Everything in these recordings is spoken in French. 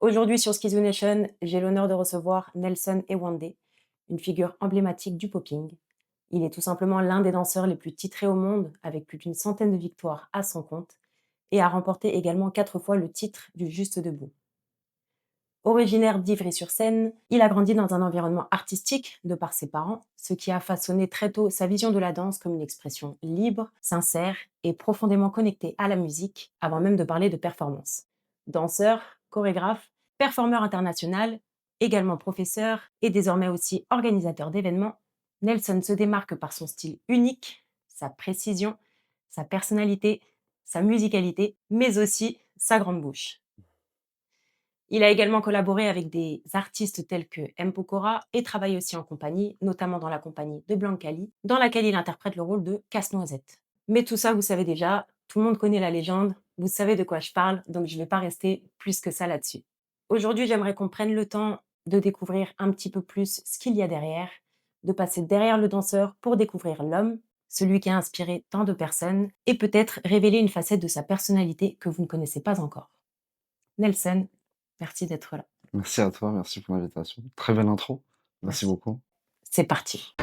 Aujourd'hui sur Skizoo Nation, j'ai l'honneur de recevoir Nelson Ewande, une figure emblématique du popping. Il est tout simplement l'un des danseurs les plus titrés au monde, avec plus d'une centaine de victoires à son compte, et a remporté également 4 fois le titre du Juste Debout. Originaire d'Ivry-sur-Seine, il a grandi dans un environnement artistique de par ses parents, ce qui a façonné très tôt sa vision de la danse comme une expression libre, sincère et profondément connectée à la musique, avant même de parler de performance. Danseur, chorégraphe, performeur international, également professeur et désormais aussi organisateur d'événements, Nelson se démarque par son style unique, sa précision, sa personnalité, sa musicalité, mais aussi sa grande bouche. Il a également collaboré avec des artistes tels que M. Pokora et travaille aussi en compagnie, notamment dans la compagnie de Blancali, dans laquelle il interprète le rôle de Casse-Noisette. Mais tout ça, vous savez déjà, tout le monde connaît la légende, vous savez de quoi je parle, donc je ne vais pas rester plus que ça là-dessus. Aujourd'hui, j'aimerais qu'on prenne le temps de découvrir un petit peu plus ce qu'il y a derrière, de passer derrière le danseur pour découvrir l'homme, celui qui a inspiré tant de personnes, et peut-être révéler une facette de sa personnalité que vous ne connaissez pas encore. Nelson, merci d'être là. Merci à toi, merci pour l'invitation. Très belle intro. Merci Merci. beaucoup. C'est parti.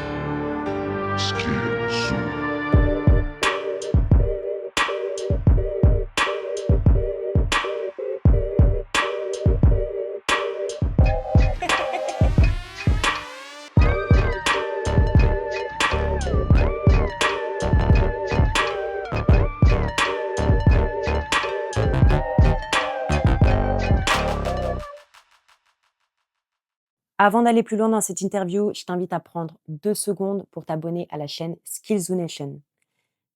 Avant d'aller plus loin dans cette interview, je t'invite à prendre 2 secondes pour t'abonner à la chaîne Skillzoo Nation.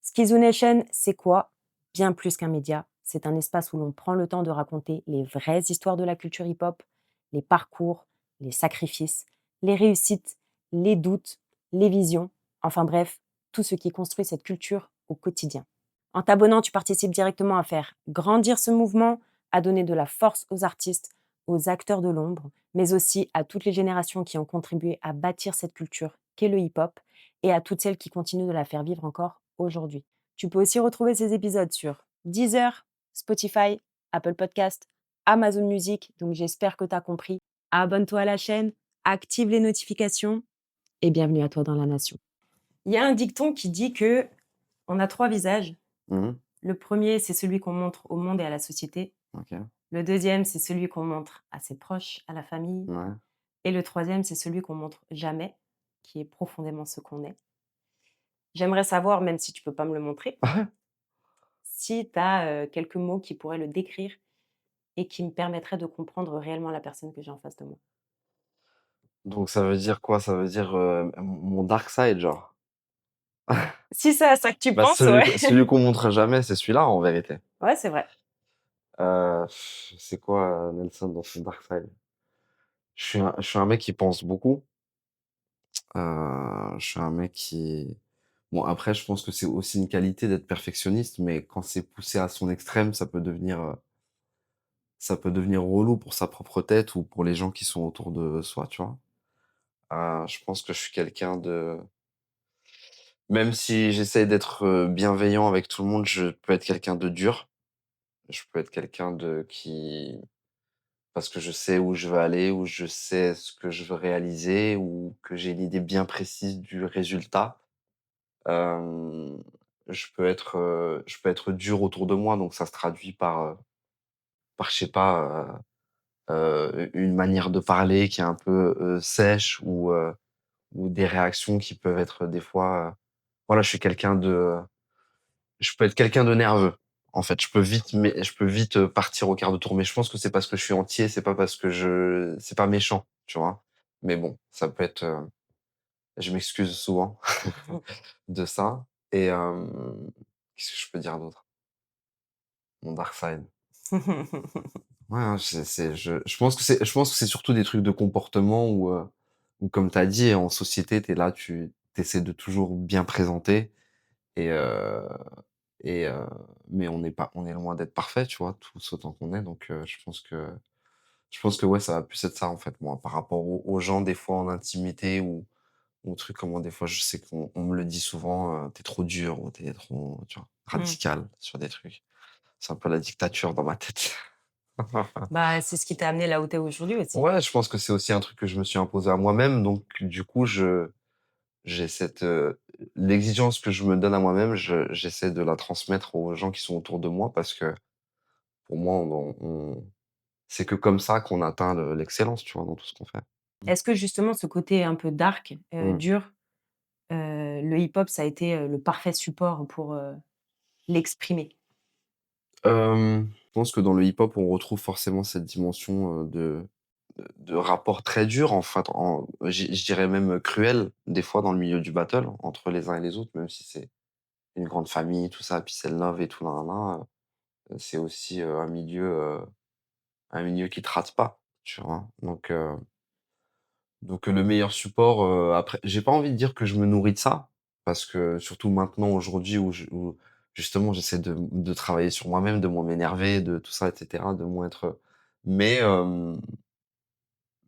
Skillzoo Nation, c'est quoi? Bien plus qu'un média. C'est un espace où l'on prend le temps de raconter les vraies histoires de la culture hip-hop, les parcours, les sacrifices, les réussites, les doutes, les visions, enfin bref, tout ce qui construit cette culture au quotidien. En t'abonnant, tu participes directement à faire grandir ce mouvement, à donner de la force aux artistes, aux acteurs de l'ombre, mais aussi à toutes les générations qui ont contribué à bâtir cette culture qu'est le hip-hop et à toutes celles qui continuent de la faire vivre encore aujourd'hui. Tu peux aussi retrouver ces épisodes sur Deezer, Spotify, Apple Podcast, Amazon Music, donc j'espère que tu as compris. Abonne-toi à la chaîne, active les notifications et bienvenue à toi dans la nation. Il y a un dicton qui dit que on a 3 visages. Mhm. Le premier, c'est celui qu'on montre au monde et à la société. Ok. Le deuxième, c'est celui qu'on montre à ses proches, à la famille. Ouais. Et le troisième, c'est celui qu'on montre jamais, qui est profondément ce qu'on est. J'aimerais savoir, même si tu peux pas me le montrer, si tu as quelques mots qui pourraient le décrire et qui me permettraient de comprendre réellement la personne que j'ai en face de moi. Donc ça veut dire quoi? Ça veut dire mon dark side, genre. Si c'est à ça que tu Bah, penses, ouais. celui qu'on montre jamais, c'est celui-là en vérité. Ouais, c'est vrai. C'est quoi Nelson dans son dark side? Je suis un mec qui pense beaucoup. Je suis un mec qui. Bon, après, je pense que c'est aussi une qualité d'être perfectionniste, mais quand c'est poussé à son extrême, ça peut devenir relou pour sa propre tête ou pour les gens qui sont autour de soi, tu vois. Je pense que je suis quelqu'un de. Même si j'essaie d'être bienveillant avec tout le monde, je peux être quelqu'un de dur. Je peux être quelqu'un de qui. Parce que je sais où je veux aller, ou je sais ce que je veux réaliser, ou que j'ai une idée bien précise du résultat. Hem, je peux être dur autour de moi, donc ça se traduit par je sais pas, une manière de parler qui est un peu sèche, ou des réactions qui peuvent être des fois, voilà, je peux être quelqu'un de nerveux, en fait. Je peux vite partir au quart de tour, mais je pense que c'est parce que je suis entier, c'est pas parce que c'est pas méchant, tu vois? Mais bon, ça peut être, je m'excuse souvent de ça. Et qu'est-ce que je peux dire d'autre? Mon dark side. Ouais, hein, je pense que c'est surtout des trucs de comportement où comme tu as dit, en société, tu es là, tu essaies de toujours bien présenter. Et heu et heu, mais on est loin d'être parfait, tu vois? Tous autant qu'on est, donc je pense que ouais, ça va plus être ça, en fait, moi, par rapport aux gens, des fois, en intimité, ou trucs, comment des fois, je sais qu'on me le dit souvent, «Tu trop dur» ou «Tu trop», tu vois? Mmh. Radical sur des trucs. C'est un peu la dictature dans ma tête. Bah, c'est ce qui t'a amené là où tu es aujourd'hui aussi. Ouais, je pense que c'est aussi un truc que je me suis imposé à moi-même, donc du coup, j'ai cette, l'exigence que je me donne à moi-même, j'essaie de la transmettre aux gens qui sont autour de moi parce que pour moi, c'est que comme ça qu'on atteint l'excellence, tu vois, dans tout ce qu'on fait. Est-ce que justement ce côté un peu dark, Mmh. dur, le hip-hop, ça a été, le parfait support pour, l'exprimer? Je pense que dans le hip-hop, on retrouve forcément cette dimension, de rapport très dur, en fait, je dirais même cruel, des fois, dans le milieu du battle, entre les uns et les autres, même si c'est une grande famille, tout ça, peace and love et tout, nin nin c'est aussi, un milieu qui te rate pas, tu vois? Donc le meilleur support, après j'ai pas envie de dire que je me nourris de ça, parce que surtout maintenant, aujourd'hui, où justement j'essaie de travailler sur moi-même, de moins m'énerver, de tout ça et cetera, de moins être, mais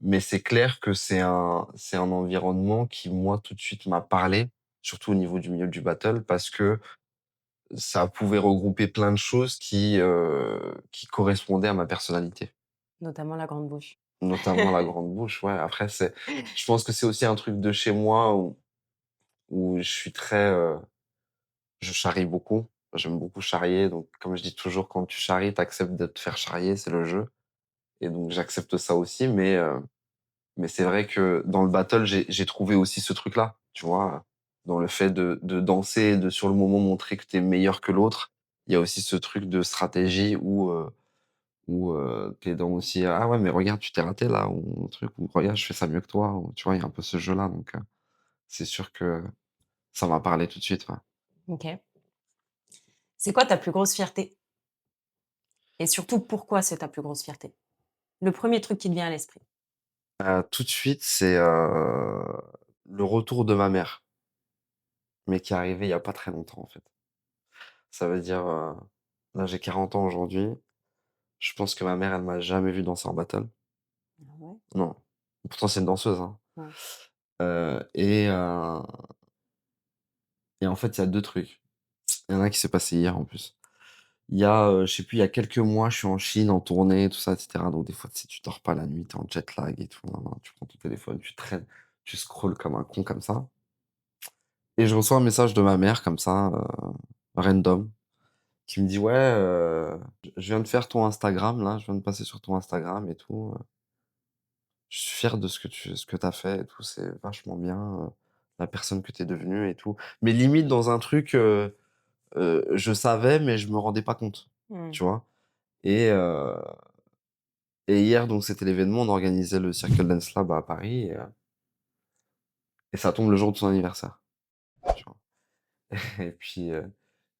mais c'est clair que c'est un environnement qui, moi, tout de suite m'a parlé, surtout au niveau du milieu du battle, parce que ça pouvait regrouper plein de choses qui correspondaient à ma personnalité. Notamment la grande bouche. Notamment la grande bouche, ouais. Après je pense que c'est aussi un truc de chez moi où je suis très, je charrie beaucoup. J'aime beaucoup charrier, donc comme je dis toujours: «Quand tu charries, tu acceptes de te faire charrier, c'est le jeu», et donc j'accepte ça aussi, mais c'est vrai que dans le battle, j'ai trouvé aussi ce truc-là, tu vois? Dans le fait de danser et de sur le moment montrer que tu es meilleur que l'autre. Il y a aussi ce truc de stratégie où tu es dans aussi: «Ah ouais, mais regarde, tu t'es raté là», ou un truc, ou «Regarde, je fais ça mieux que toi», ou tu vois? Il y a un peu ce jeu-là, donc c'est sûr que ça m'a parlé tout de suite, ouais. OK. C'est quoi ta plus grosse fierté? Et surtout, pourquoi c'est ta plus grosse fierté? Le premier truc qui te vient à l'esprit. Tout de suite, c'est, le retour de ma mère, mais qui est arrivé il y a pas très longtemps, en fait. Ça veut dire, là, j'ai 40 ans aujourd'hui. Je pense que ma mère, elle m'a jamais vu danser en battle. Ah ouais? Non. Pourtant, c'est une danseuse, hein. Ouais. Et en fait, il y a 2 trucs. Il y en a un qui s'est passé hier, en plus. Il y a, je sais plus, il y a quelques mois, je suis en Chine en tournée, tout ça et cetera, donc des fois, tu sais, tu dors pas la nuit, tu es en jet lag et tout, nin nin, tu prends ton téléphone, tu traînes, tu scrolles comme un con comme ça, et je reçois un message de ma mère comme ça, random, qui me dit: «Ouais, je viens de faire ton Instagram là, je viens de passer sur ton Instagram et tout, je suis fière de ce que tu as fait et tout, c'est vachement bien, la personne que tu es devenue et tout». Mais limite dans un truc, je savais, mais je me rendais pas compte, Mmh. tu vois? Et heu et hier, donc c'était l'événement, on organisait le Circle Dance Lab à Paris, et ça tombe le jour de son anniversaire, tu vois? Et puis, elle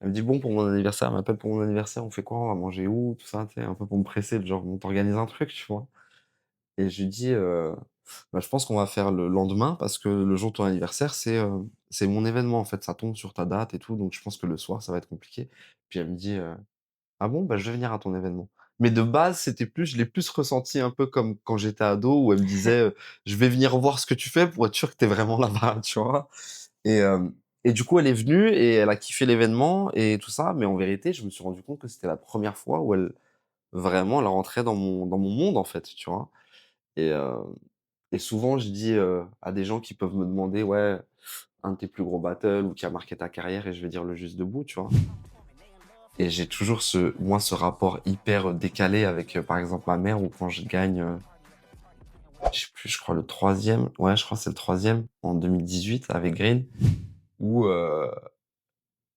me dit: «Bon, pour mon anniversaire», elle m'appelle pour mon anniversaire: «On fait quoi? On va manger où?» Tout ça, tu sais, un peu pour me presser, genre: «On t'organise un truc», tu vois? Et je lui dis, «Bah, je pense qu'on va faire le lendemain parce que le jour de ton anniversaire, c'est mon événement, en fait, ça tombe sur ta date et tout, donc je pense que le soir, ça va être compliqué». Puis elle me dit, «Ah bon? Bah, je vais venir à ton événement». Mais de base, c'était plus je l'ai plus ressenti un peu comme quand j'étais ado, où elle me disait, «Je vais venir voir ce que tu fais pour être sûr que tu es vraiment là-bas», tu vois? Et du coup, elle est venue et elle a kiffé l'événement et tout ça, mais en vérité, je me suis rendu compte que c'était la première fois où elle rentrait dans mon monde, en fait, tu vois? Et souvent, je dis, à des gens qui peuvent me demander: «Ouais, un de tes plus gros battles ou qui a marqué ta carrière», et je vais dire Le Juste Debout, tu vois? Et j'ai toujours ce rapport hyper décalé avec, par exemple, ma mère, ou quand je gagne, je sais plus, je crois le troisième, ouais, je crois que c'est le troisième en 2018 avec Green, où,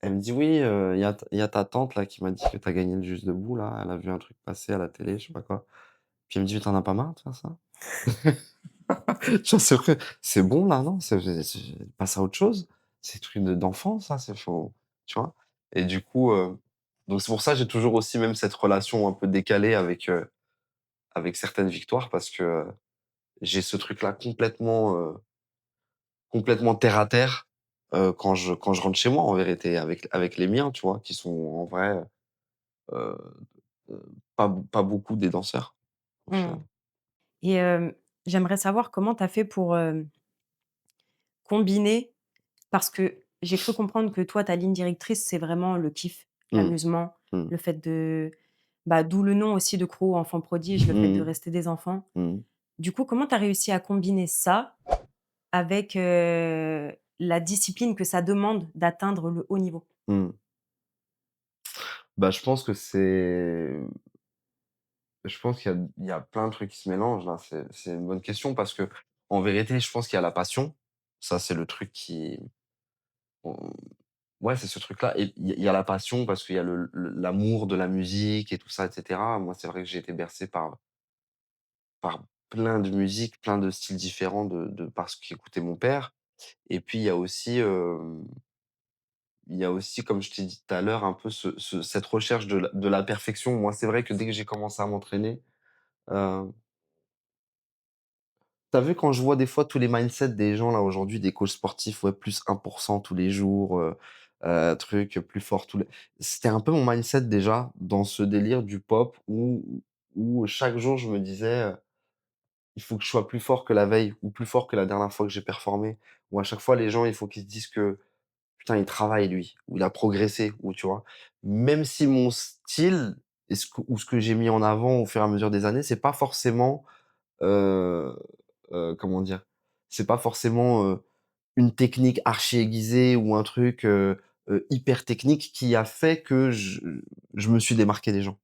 elle me dit: «Oui, il y a ta tante là qui m'a dit que tu as gagné le Juste Debout là, elle a vu un truc passer à la télé, je sais pas quoi». Puis elle me dit: «Mais tu en as pas marre de faire ça?» Tu vois, c'est vrai, c'est bon là, non? Passe à autre chose. C'est des trucs d'enfant ça, c'est faut, tu vois? Et du coup, donc c'est pour ça, j'ai toujours aussi même cette relation un peu décalée avec certaines victoires, parce que, j'ai ce truc-là complètement terre à terre, quand je rentre chez moi, en vérité, avec les miens, tu vois? Qui sont en vrai, heu pas beaucoup des danseurs, au Mmh. final. Et j'aimerais savoir comment tu as fait pour, combiner parce que j'ai cru comprendre que toi, ta ligne directrice, c'est vraiment le kiff, Mmh, l'amusement, mmh, le fait de Bah, d'où le nom aussi de crew enfants prodiges, le fait de Mmh mh. rester des enfants. Mmh. Du coup, comment tu as réussi à combiner ça avec, la discipline que ça demande d'atteindre le haut niveau? Mmh. Bah, je pense qu'il y a plein de trucs qui se mélangent là. C'est une bonne question parce que en vérité, je pense qu'il y a la passion. Ça, c'est le truc qui on ouais, c'est ce truc-là et il y a la passion parce qu'il y a l'amour de la musique et tout ça et cetera. Moi, c'est vrai que j'ai été bercé par plein de musiques, plein de styles différents de par ce qu'écoutait mon père et puis il y a aussi, comme je t'ai dit tout à l'heure, un peu cette recherche de la perfection. Moi, c'est vrai que dès que j'ai commencé à m'entraîner, heu, tu vu quand je vois des fois tous les mindsets des gens là aujourd'hui, des coachs sportifs, ouais, plus 1% tous les jours, truc, plus fort tous les c'était un peu mon mindset déjà dans ce délire du pop où chaque jour je me disais, «Il faut que je sois plus fort que la veille ou plus fort que la dernière fois que j'ai performé». Ou à chaque fois les gens, il faut qu'ils se disent que putain, il travaille lui, ou il a progressé, ou tu vois? Même si mon style et ce que j'ai mis en avant au fur et à mesure des années, c'est pas forcément, heu comment dire? C'est pas forcément, une technique archi aiguisée ou un truc, hyper technique qui a fait que je me suis démarqué des gens,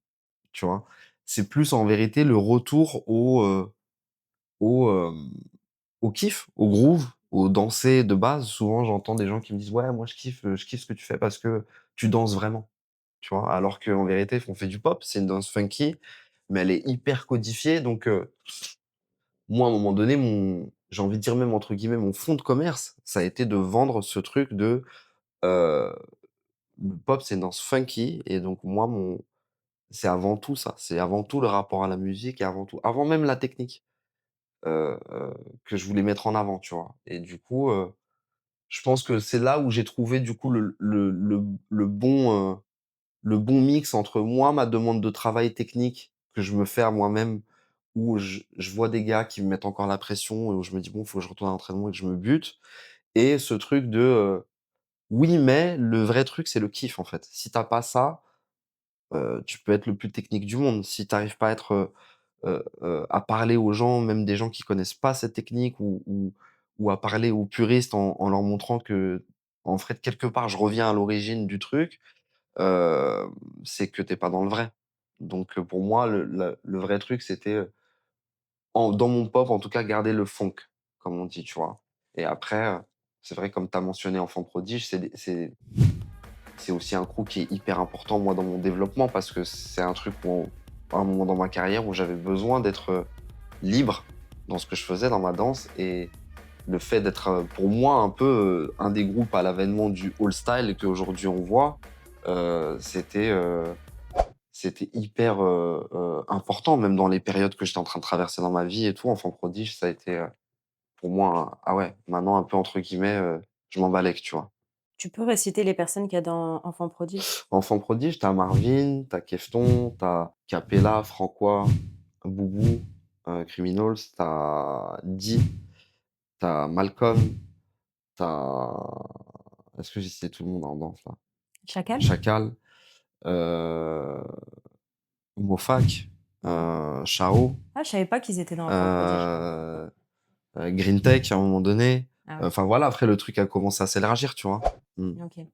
tu vois? C'est plus en vérité le retour au, au kiff, au groove, au danser de base. Souvent, j'entends des gens qui me disent: «Ouais, moi je kiffe ce que tu fais parce que tu danses vraiment», tu vois? Alors qu'en vérité, on fait du pop, c'est une danse funky, mais elle est hyper codifiée donc moi, à un moment donné, j'ai envie de dire même entre guillemets «mon fond de commerce», ça a été de vendre ce truc de, heu, le pop, c'est une danse funky et donc moi, c'est avant tout ça, c'est avant tout le rapport à la musique et avant tout avant même la technique, que je voulais mettre en avant, tu vois? Et du coup, je pense que c'est là où j'ai trouvé du coup le bon mix entre moi, ma demande de travail technique que je me fais à moi-même, où je vois des gars qui me mettent encore la pression et où je me dis: «Bon, faut que je retourne à l'entraînement et que je me bute» et ce truc de, oui, mais le vrai truc, c'est le kiff, en fait. Si tu as pas ça, tu peux être le plus technique du monde. Si tu arrives pas à être, à parler aux gens, même des gens qui connaissent pas cette technique ou à parler aux puristes en leur montrant que en fait, quelque part, je reviens à l'origine du truc, heu, c'est que tu es pas dans le vrai. Donc pour moi, le vrai truc, c'était, dans mon pop, en tout cas, garder le funk, comme on dit, tu vois? Et après, c'est vrai, comme tu as mentionné Enfant Prodige, c'est aussi un crew qui est hyper important, moi, dans mon développement parce que c'est un truc où à un moment dans ma carrière où j'avais besoin d'être, libre dans ce que je faisais dans ma danse et le fait d'être, pour moi un peu, un des groupes à l'avènement du old style qu'aujourd'hui on voit, heu, c'était, heu, c'était hyper, important même dans les périodes que j'étais en train de traverser dans ma vie et tout. Enfant prodige, ça a été, pour moi un ah ouais, maintenant un peu entre guillemets, «je m'en balèque», tu vois? Tu peux réciter les personnes qu'il y a dans Enfants prodiges? Enfant prodige, t'as Marvin, t'as Kefton, t'as Capella, Francois, Boubou, Criminals, t'as Dee, t'as Malcolm, t'as est-ce que j'ai cité tout le monde en danse là? Chacal? Chacal, heu, Mofac, Chao, Ah, je savais pas qu'ils étaient dans Enfants prodiges. heu Green Tech à un moment donné. Ah ouais, Enfin voilà, après le truc a commencé à s'élargir, tu vois? Mmh. OK.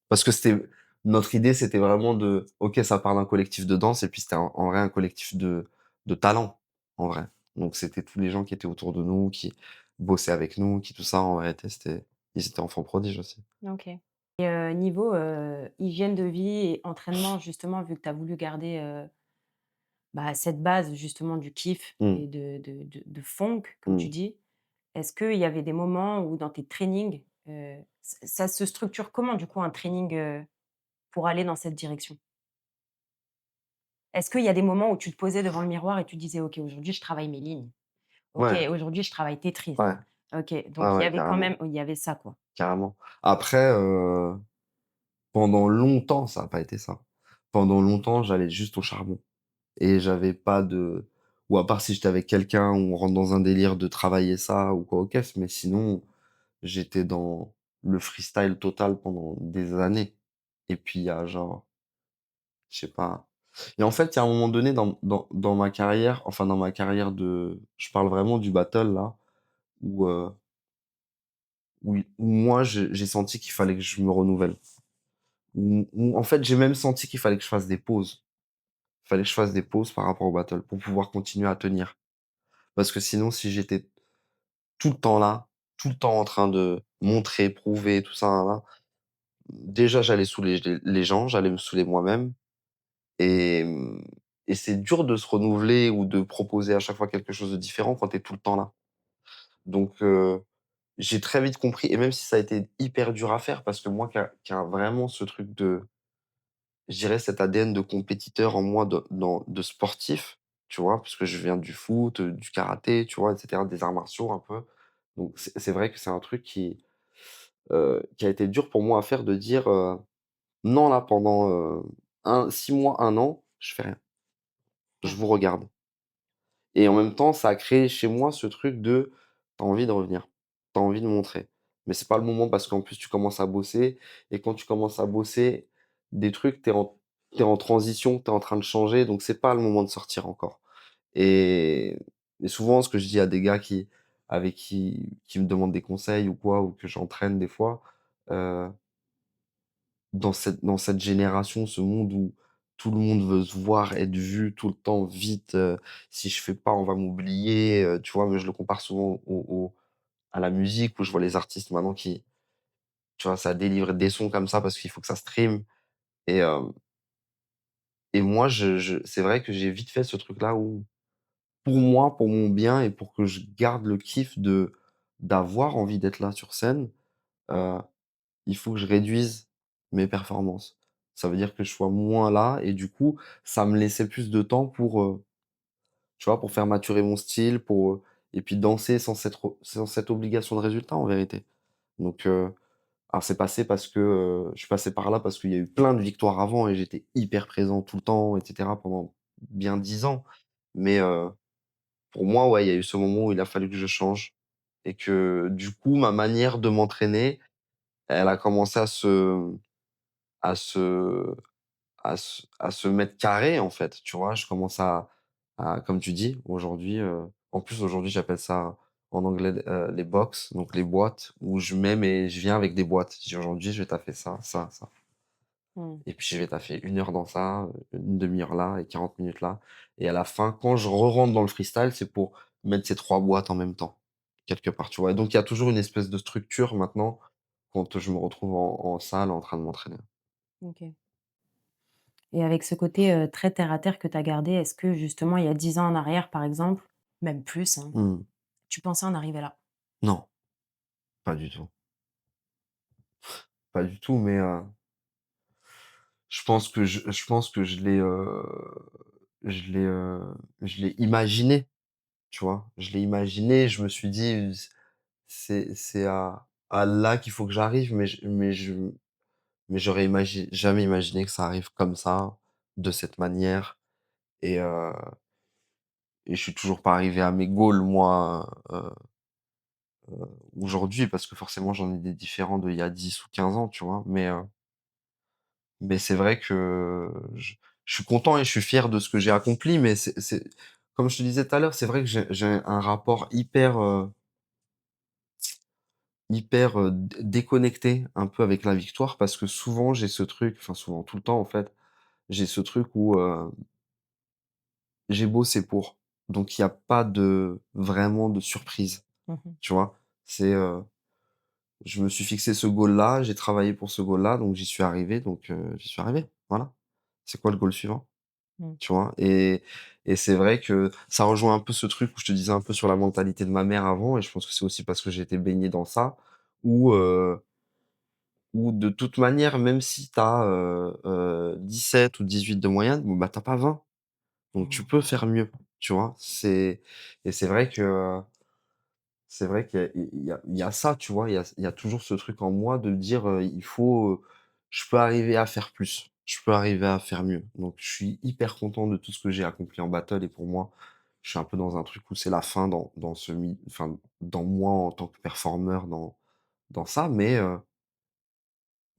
Parce que notre idée, c'était vraiment de OK, ça part d'un collectif de danse et puis c'était en vrai un collectif de talent, en vrai. Donc c'était tous les gens qui étaient autour de nous, qui bossaient avec nous, qui tout ça en réalité, ils étaient enfants prodiges aussi. OK. Et niveau, hygiène de vie et entraînement justement, vu que tu as voulu garder, bah, cette base justement du kiff Mmh, et de funk comme tu mmh. dis, est-ce qu'il y avait des moments où dans tes trainings, ça se structure comment du coup un training, pour aller dans cette direction? Est-ce qu'il y a des moments où tu te posais devant le miroir et tu disais: «OK, aujourd'hui je travaille mes lignes. OK, Ouais, aujourd'hui je travaille Tetris». ouais, OK, ouais, donc il y ouais, avait quand carrément, même il y avait ça quoi? carrément. Après, pendant longtemps, ça a pas été ça. Pendant longtemps, j'allais juste au charbon. Et j'avais pas de ou à part si j'étais avec quelqu'un, où on rentre dans un délire de travailler ça ou quoi aux caisses, mais sinon, j'étais dans le freestyle total pendant des années. Et puis il y a genre, je sais pas, Et en fait, il y a un moment donné dans ma carrière, enfin dans ma carrière de je parle vraiment du battle là, où, où moi j'ai senti qu'il fallait que je me renouvelle. Où en fait, j'ai même senti qu'il fallait que je fasse des pauses. Il fallait que je fasse des pauses par rapport au battle pour pouvoir continuer à tenir. Parce que sinon, si j'étais tout le temps là, tout le temps en train de montrer, prouver, tout ça, nin nin, déjà j'allais saouler les gens, j'allais me saouler moi-même et et c'est dur de se renouveler ou de proposer à chaque fois quelque chose de différent quand tu es tout le temps là. Donc j'ai très vite compris et même si ça a été hyper dur à faire parce que moi qui a vraiment ce truc de je dirais cet ADN de compétiteur en moi de sportif, tu vois? Parce que je viens du foot, du karaté, tu vois? Et cetera, des arts martiaux un peu. Donc c'est vrai que c'est un truc qui a été dur pour moi à faire de dire, «Non là pendant, 6 mois, 1 an, je fais rien. Je Ouais. vous regarde». Et en même temps, ça a créé chez moi ce truc de: t'as envie de revenir, t'as envie de montrer. Mais c'est pas le moment parce qu'en plus tu commences à bosser et quand tu commences à bosser des trucs, t'es en transition, t'es en train de changer, donc c'est pas le moment de sortir encore. Et et souvent ce que je dis à des gars qui me demandent des conseils ou quoi, ou que j'entraîne des fois, heu dans cette génération, ce monde où tout le monde veut se voir, être vu tout le temps, vite, si je fais pas, on va m'oublier, tu vois? Mais je le compare souvent à la musique où je vois les artistes maintenant qui, tu vois, ça délivre des sons comme ça parce qu'il faut que ça stream et et moi je c'est vrai que j'ai vite fait ce truc-là où pour moi, pour mon bien et pour que je garde le kiff d'avoir envie d'être là sur scène, heu il faut que je réduise mes performances. Ça veut dire que je sois moins là et du coup, ça me laissait plus de temps pour, tu vois, pour faire maturer mon style, pour, et puis danser sans cette obligation de résultat en vérité. Donc, alors c'est passé parce que, je suis passé par là parce qu'il y a eu plein de victoires avant et j'étais hyper présent tout le temps et cetera pendant bien 10 ans. Mais, pour moi, ouais, il y a eu ce moment où il a fallu que je change et que du coup, ma manière de m'entraîner, elle a commencé à se à se mettre carré, en fait, tu vois? Je commence à comme tu dis, aujourd'hui, en plus, aujourd'hui, j'appelle ça en anglais, les box, donc les boîtes où je viens avec des boîtes. Je dis: «Aujourd'hui, je vais taffer ça, ça, ça» Mmh. et puis je vais taffer 1 heure dans ça, 1/2 heure là et 40 minutes là et à la fin, quand je re-rentre dans le freestyle, c'est pour mettre ces 3 boîtes en même temps, quelque part, tu vois? Et donc il y a toujours une espèce de structure maintenant quand je me retrouve en salle en train de m'entraîner. OK. Et avec ce côté, très terre à terre que tu as gardé, est-ce que justement il y a 10 ans en arrière, par exemple, même plus, hein, Mmh. tu pensais en arriver là? Non, pas du tout. Pas du tout, mais je pense que je l'ai, je l'ai imaginé, tu vois? Je l'ai imaginé, je me suis dit: «C'est à là qu'il faut que j'arrive», mais j'aurais jamais imaginé que ça arrive comme ça, de cette manière et et je suis toujours pas arrivé à mes goals moi, aujourd'hui parce que forcément j'en ai des différents d'il y a 10 ou 15 ans, tu vois? Mais c'est vrai que je suis content et je suis fier de ce que j'ai accompli, mais c'est comme je te disais tout à l'heure, c'est vrai que j'ai un rapport hyper, déconnecté un peu avec la victoire parce que souvent j'ai ce truc, enfin souvent, tout le temps en fait, j'ai ce truc où, j'ai bossé pour. Donc il y a pas vraiment de surprise, Mmh mh. tu vois? C'est, je me suis fixé ce goal-là, j'ai travaillé pour ce goal-là, donc j'y suis arrivé, donc j'y suis arrivé, voilà. C'est quoi le goal suivant? Mmh. Tu vois? Et c'est vrai que ça rejoint un peu ce truc où je te disais un peu sur la mentalité de ma mère avant et je pense que c'est aussi parce que j'ai été baigné dans ça, où, où de toute manière, même si tu as, 17 ou 18 de moyenne, bon, bah, tu pas 20, donc tu Mmh. peux faire mieux, tu vois? Et c'est vrai qu'il y a il y a ça, tu vois? Il y a toujours ce truc en moi de dire, il faut, je peux arriver à faire plus, je peux arriver à faire mieux. Donc je suis hyper content de tout ce que j'ai accompli en battle et pour moi, je suis un peu dans un truc où c'est la fin dans ce mi enfin, dans moi en tant que performeur dans ça,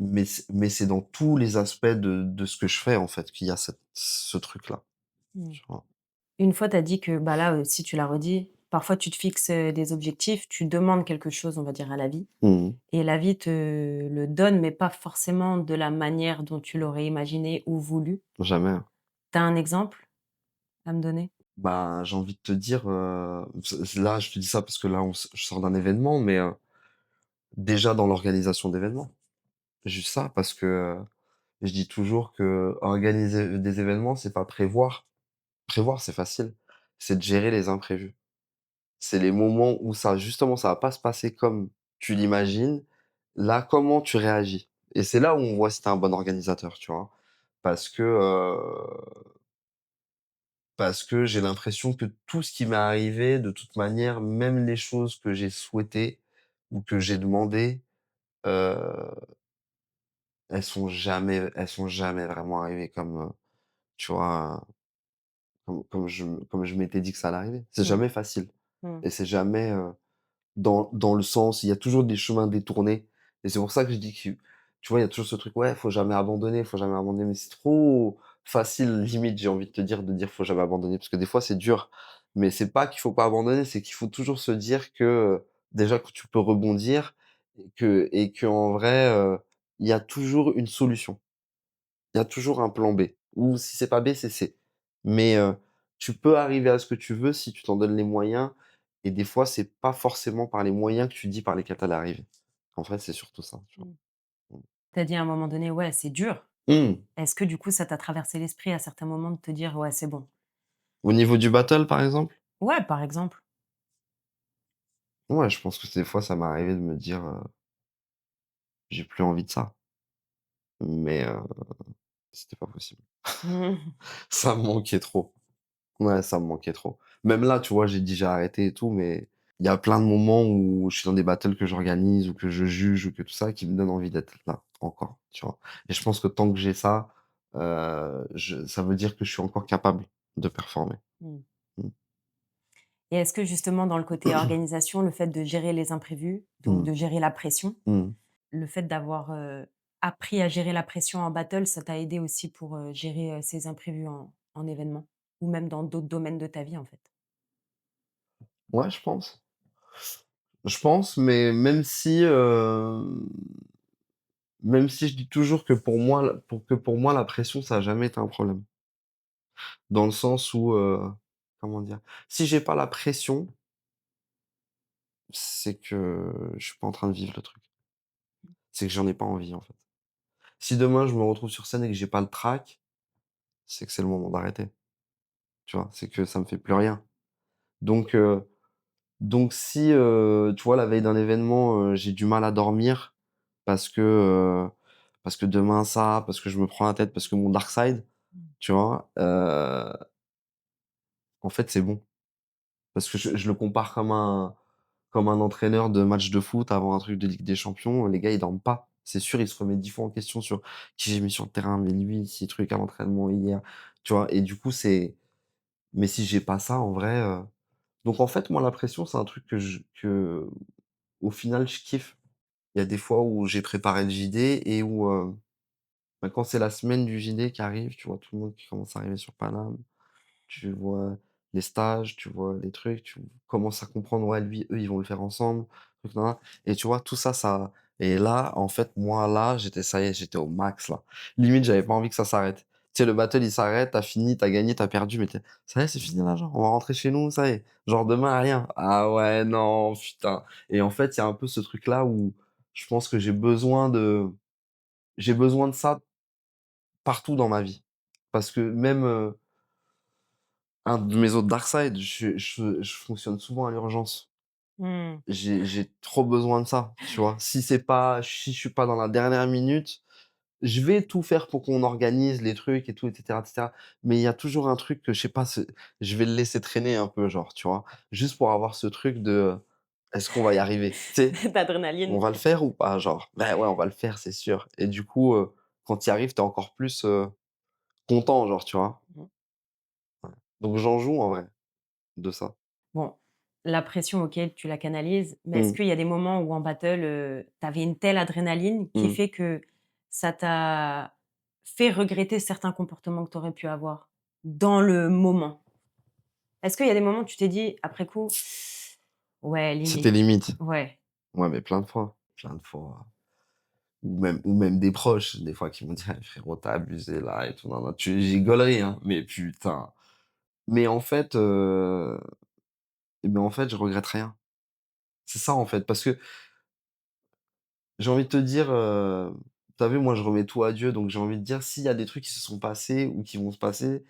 mais c'est dans tous les aspects de ce que je fais, en fait, qu'il y a ce truc-là, Mmh. tu vois? Une fois, tu as dit que, bah, là, si tu l'as redit, parfois tu te fixes, des objectifs, tu demandes quelque chose, on va dire, à la vie Mmh. et la vie te le donne, mais pas forcément de la manière dont tu l'aurais imaginé ou voulu. Jamais, hein. Tu as un exemple à me donner? Bah, j'ai envie de te dire, là, je te dis ça parce que là, je sors d'un événement, mais déjà dans l'organisation d'événements. Juste ça, parce que, je dis toujours que organiser des événements, c'est pas prévoir. Prévoir, c'est facile. C'est de gérer les imprévus. C'est les moments où ça justement, ça va pas se passer comme tu l'imagines. Là, comment tu réagis? Et c'est là où on voit si tu es un bon organisateur, tu vois? Parce que, j'ai l'impression que tout ce qui m'est arrivé, de toute manière, même les choses que j'ai souhaitées ou que j'ai demandées, heu, elles sont jamais vraiment arrivées comme, tu vois? Comme je m'étais dit que ça allait arriver. C'est Mmh. jamais facile Mmh. et c'est jamais, dans le sens, il y a toujours des chemins détournés et c'est pour ça que je dis que, tu vois, il y a toujours ce truc: «Ouais, faut jamais abandonner», mais c'est trop facile, limite, j'ai envie de te dire, de dire: «Faut jamais abandonner» parce que des fois, c'est dur. Mais c'est pas qu'il faut pas abandonner, c'est qu'il faut toujours se dire que, déjà que tu peux rebondir et qu'en vrai, il y a toujours une solution. Il y a toujours un plan B ou si c'est pas B, c'est C. Mais, tu peux arriver à ce que tu veux si tu t'en donnes les moyens et des fois, c'est pas forcément par les moyens que tu dis par lesquels tu allais arriver. En fait, c'est surtout ça, tu vois? Mmh. Tu as dit à un moment donné: «Ouais, c'est dur». Mmh. Est-ce que du coup, ça t'a traversé l'esprit à certains moments de te dire: «Ouais, c'est bon»? Au niveau du battle, par exemple? Ouais, par exemple. Ouais, je pense que des fois, ça m'est arrivé de me dire, «J'ai plus envie de ça», mais, c'était pas possible. Mmh. Ça me manquait trop. Ouais, ça me manquait trop. Même là, tu vois, j'ai dit: «J'ai arrêté» et tout, mais il y a plein de moments où je suis dans des battles que j'organise ou que je juge ou que tout ça, qui me donnent envie d'être là, encore, tu vois? Et je pense que tant que j'ai ça, ça veut dire que je suis encore capable de performer. Mmh. Mmh. Et est-ce que justement dans le côté organisation, le fait de gérer les imprévus, donc Mmh. de gérer la pression, Mmh. le fait d'avoir, appris à gérer la pression en battle, ça t'a aidé aussi pour, gérer, ces imprévus en événement? Ou même dans d'autres domaines de ta vie, en fait? Ouais, je pense. Je pense, mais même si je dis toujours que pour moi la pression, ça a jamais été un problème. Dans le sens où, comment dire? Si j'ai pas la pression, c'est que je suis pas en train de vivre le truc. C'est que j'en ai pas envie, en fait. Si demain je me retrouve sur scène et que j'ai pas le trac, c'est que c'est le moment d'arrêter, tu vois? C'est que ça me fait plus rien. Donc si, tu vois, la veille d'un événement, j'ai du mal à dormir parce que, demain ça, parce que je me prends la tête, parce que mon dark side, Mmh. tu vois? En fait, c'est bon. Parce que je le compare comme un entraîneur de match de foot avant un truc de Ligue des Champions, les gars, ils dorment pas. C'est sûr, il se remet 10 fois en question sur qui j'ai mis sur le terrain, mais lui, ces trucs à l'entraînement hier, tu vois? Et du coup, mais si j'ai pas ça, en vrai, donc en fait, moi, la pression, c'est un truc au final, je kiffe. Il y a des fois où j'ai préparé le JD et où, bah, quand c'est la semaine du JD qui arrive, tu vois tout le monde qui commence à arriver sur Paname. Tu vois les stages, tu vois les trucs, tu commences à comprendre, ouais, lui, eux, ils vont le faire ensemble, truc nin nin et tu vois tout ça, et là, en fait, moi, là, ça y est, j'étais au max, là. Limite, j'avais pas envie que ça s'arrête. Tu sais, le battle, il s'arrête, tu fini, tu gagné, tu perdu, mais «Ça y est, c'est fini là, genre, on va rentrer chez nous, ça y est, genre demain, rien». Ah ouais, non, putain et en fait, il y a un peu ce truc-là où je pense que j'ai besoin de ça partout dans ma vie. Parce que même, un de mes autres dark side, je fonctionne souvent à l'urgence. Mmh. J'ai trop besoin de ça, tu vois? Si je suis pas dans la dernière minute, je vais tout faire pour qu'on organise les trucs et cetera. Mais il y a toujours un truc que je sais pas, je vais le laisser traîner un peu, genre, tu vois? Juste pour avoir ce truc de: «Est-ce qu'on va y arriver?» Tu sais? «On D'adrénaline. va le faire ou pas?» genre. «Bah, ouais, on va le faire, c'est sûr» et du coup, quand tu y arrives, tu es encore plus, content, genre, tu vois? Mmh. Ouais. Donc j'en joue en vrai, de ça. Bon, la pression, OK, tu la canalises, mais est-ce Mmh. qu'il y a des moments où en battle, tu avais une telle adrénaline qui Mmh. fait que ça t'a fait regretter certains comportements que tu aurais pu avoir dans le moment? Est-ce qu'il y a des moments où tu t'es dit après coup: «Ouais, C'était limite». limite. Ouais. Ouais, mais plein de fois, plein de fois. Ou même des proches, des fois, qui m'ont dit: «Ah frérot, tu abusé là et tout, non, non». J'ai gaulerie, hein, mais putain. Mais en fait, en fait, je regrette rien. C'est ça, en fait, parce que j'ai envie de te dire, tu vu, moi, je remets tout à Dieu, donc j'ai envie de dire, s'il y a des trucs qui se sont passés ou qui vont se passer,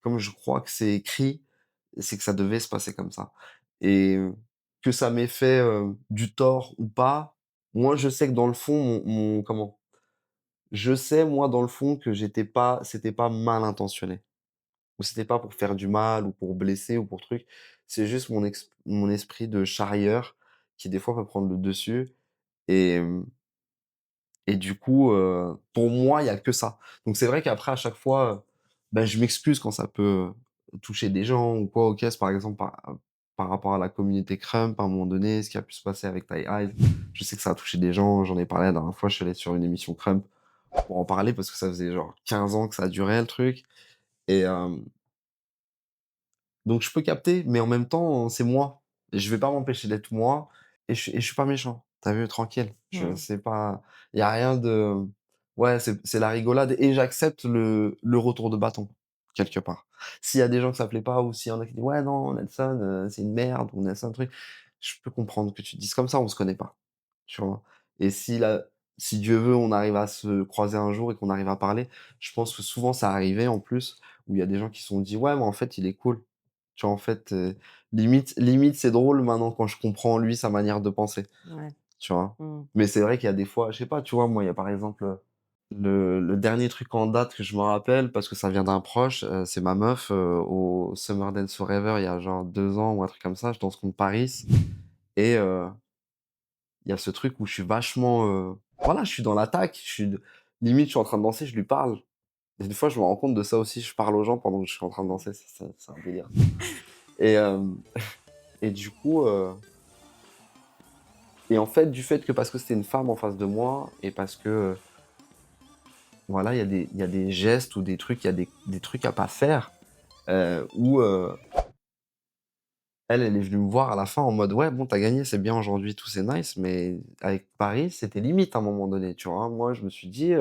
comme je crois que c'est écrit, c'est que ça devait se passer comme ça. Et que ça m'ait fait, du tort ou pas, moi, je sais que dans le fond, mon comment? Je sais, moi, dans le fond, que c'était pas mal intentionné. Ou c'était pas pour faire du mal ou pour blesser ou pour truc. C'est juste mon esprit de charrieur qui, des fois, peut prendre le dessus. Et et du coup, pour moi, il y a que ça. Donc c'est vrai qu'après à chaque fois, bah, je m'excuse quand ça peut, toucher des gens ou quoi. OK, c'est par exemple par rapport à la communauté Crump à un moment donné, ce qui a pu se passer avec Ty Hive. Je sais que ça a touché des gens, j'en ai parlé la dernière fois, je suis allé sur une émission Crump pour en parler parce que ça faisait genre 15 ans que ça durait le truc. Et donc je peux capter, mais en même temps, c'est moi. Et je vais pas m'empêcher d'être moi et je suis pas méchant. Tu as vu? Tranquille. Je Mmh. c'est pas il y a rien de ouais, c'est la rigolade et j'accepte le retour de bâton, quelque part. S'il y a des gens que ça plaît pas ou s'il y en a qui disent: «Ouais, non, Nelson, c'est une merde» ou «Nelson truc», je peux comprendre que tu te dises comme ça, on se connaît pas, tu vois? Et si Dieu veut, on arrive à se croiser un jour et qu'on arrive à parler, je pense que souvent ça arrivait en plus, où il y a des gens qui se sont dit: «Ouais, mais en fait, il est cool». Tu vois, en fait, limite c'est drôle maintenant quand je comprends lui, sa manière de penser, Ouais. tu vois? Mmh. Mais c'est vrai qu'il y a des fois, je sais pas, tu vois, moi, il y a par exemple, le dernier truc en date que je me rappelle parce que ça vient d'un proche, c'est ma meuf, au Summer Dance Forever il y a genre 2 ans ou un truc comme ça, je danse contre Paris et il y a ce truc où je suis vachement, voilà, je suis dans l'attaque, limite je suis en train de danser, je lui parle et des fois je me rends compte de ça aussi, je parle aux gens pendant que je suis en train de danser, c'est un délire et et du coup, et en fait, du fait que parce que c'était une femme en face de moi et parce que, voilà, il y a des gestes ou des trucs, il y a des trucs à pas faire, où, elle est venue me voir à la fin en mode: «Ouais, bon, t'as gagné, c'est bien aujourd'hui, tout, c'est nice, mais avec Paris, c'était limite à un moment donné», tu vois? Moi, je me suis dit,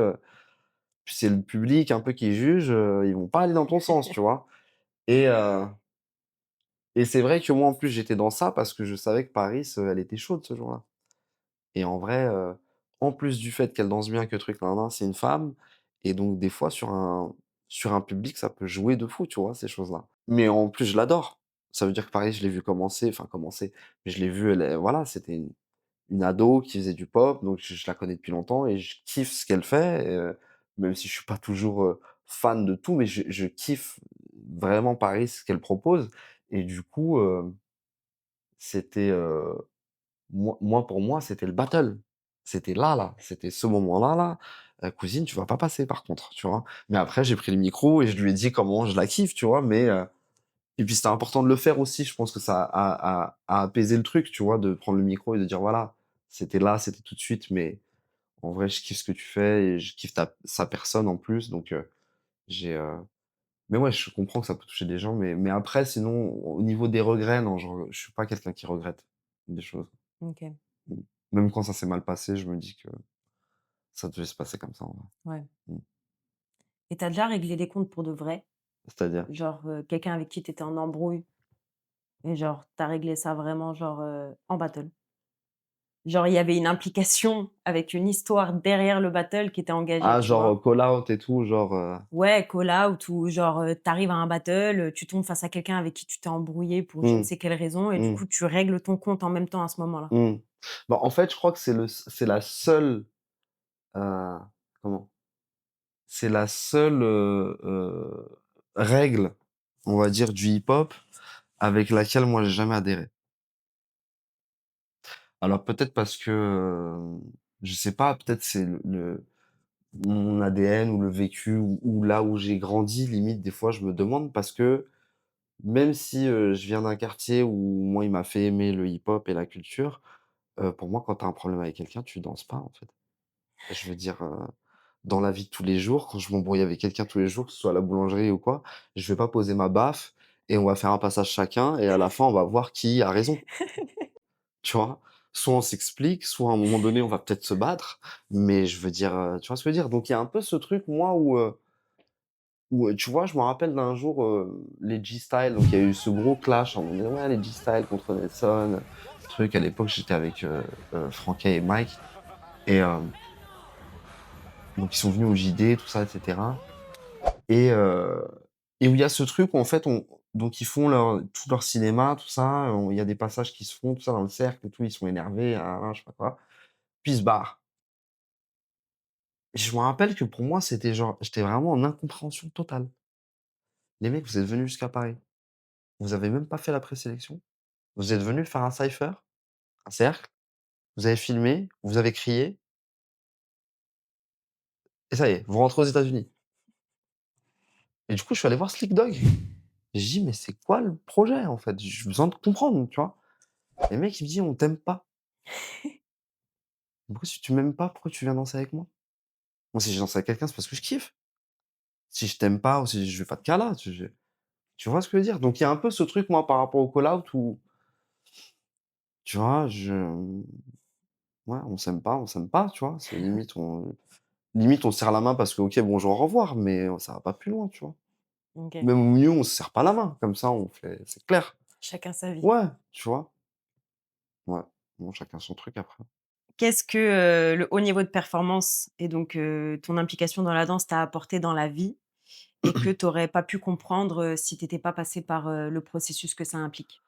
«Puis c'est le public un peu qui juge, ils vont pas aller dans ton sens», tu vois? Et c'est vrai que moi, en plus, j'étais dans ça parce que je savais que Paris, elle était chaude ce jour-là. Et en vrai, en plus du fait qu'elle danse bien, que truc nin nin, c'est une femme et donc des fois sur un public, ça peut jouer de fou, tu vois, ces choses-là. Mais en plus, je l'adore. Ça veut dire que pareil, je l'ai vue commencer, enfin commencer, mais je l'ai vue, elle est voilà, c'était une ado qui faisait du pop, donc je la connais depuis longtemps et je kiffe ce qu'elle fait, même si je suis pas toujours, fan de tout, mais je kiffe vraiment Paris, ce qu'elle propose et du coup, c'était, pour moi, c'était le battle. C'était là, c'était ce moment-là, là, «Cousine, tu vas pas passer par contre», tu vois? Mais après, j'ai pris le micro et je lui ai dit comment je la kiffe, tu vois? Mais et puis c'était important de le faire aussi. Je pense que ça a apaisé le truc, tu vois? De prendre le micro et de dire: «Voilà, c'était là, c'était tout de suite, mais en vrai, je kiffe ce que tu fais et je kiffe ta sa personne en plus», donc j'ai, mais ouais, je comprends que ça peut toucher des gens, mais après sinon, au niveau des regrets, non, je suis pas quelqu'un qui regrette des choses. OK. Mmh. Même quand ça s'est mal passé, je me dis que ça devait se passer comme ça, en vrai. Ouais. Mmh. Et tu as déjà réglé des comptes pour de vrai? C'est-à-dire? Genre, quelqu'un avec qui tu étais en embrouille et genre tu as réglé ça vraiment genre, en battle? Genre il y avait une implication avec une histoire derrière le battle qui était engagée, Ah, tu genre, vois? call out et tout, genre, Ouais, call out ou genre, tu arrives à un battle, tu tombes face à quelqu'un avec qui tu t'es embrouillé pour je ne mmh, sais quelle raison et du mmh, coup tu règles ton compte en même temps à ce moment-là. mmh. Bah, en fait, je crois que c'est la seule, heu, comment? C'est la seule, règle, on va dire, du hip-hop avec laquelle moi j'ai jamais adhéré. Alors peut-être parce que, je sais pas, peut-être c'est mon ADN ou le vécu ou là où j'ai grandi, limite des fois je me demande parce que même si, je viens d'un quartier où moi il m'a fait aimer le hip-hop et la culture, pour moi quand tu as un problème avec quelqu'un, tu danses pas en fait. Je veux dire, dans la vie de tous les jours, quand je m'embrouille avec quelqu'un tous les jours, que ce soit à la boulangerie ou quoi, je vais pas poser ma baffe et on va faire un passage chacun et à la fin, on va voir qui a raison, tu vois? Soit on s'explique, soit à un moment donné, on va peut-être se battre, mais je veux dire, tu vois ce que je veux dire? Donc il y a un peu ce truc, moi, où, tu vois, je me rappelle d'un jour, les G-Style, donc il y a eu ce gros clash, on me dit: «Ouais, les G-Style contre Nelson», truc. À l'époque, j'étais avec, Franckay et Mike et donc ils sont venus au JD, tout ça et cetera et où il y a ce truc où en fait on donc ils font tout leur cinéma, tout ça, il y a des passages qui se font, tout ça dans le cercle et tout, ils sont énervés, ah je sais pas quoi, puis ils se barrent. Et je me rappelle que pour moi, c'était genre j'étais vraiment en incompréhension totale. Les mecs, vous êtes venus jusqu'à Paris, vous avez même pas fait la présélection, vous êtes venus faire un cypher, un cercle, vous avez filmé, vous avez crié et ça y est, vous rentrez aux États-Unis. Et du coup, je suis allé voir Slick Dog. J'ai dit: «Mais c'est quoi le projet en fait? J'ai besoin de comprendre», tu vois? Et le mec, il me dit: «On t'aime pas». Pourquoi si tu m'aimes pas, pourquoi tu viens danser avec moi? Moi, si je danse avec quelqu'un, c'est parce que je kiffe. Si je t'aime pas ou si je fais pas de câlin, tu vois ce que je veux dire? Donc il y a un peu ce truc, moi, par rapport au call out où, tu vois, ouais, on s'aime pas, tu vois? C'est limite on se serre la main parce que OK, bonjour, au revoir, mais ça va pas plus loin, tu vois? OK. Même au mieux, on se serre pas la main, comme ça on fait c'est clair. Chacun sa vie. Ouais, tu vois? Ouais. Bon, chacun son truc après. Qu'est-ce que, le haut niveau de performance et donc ton implication dans la danse t'a apporté dans la vie et que tu aurais pas pu comprendre, si tu étais pas passé par, le processus que ça implique?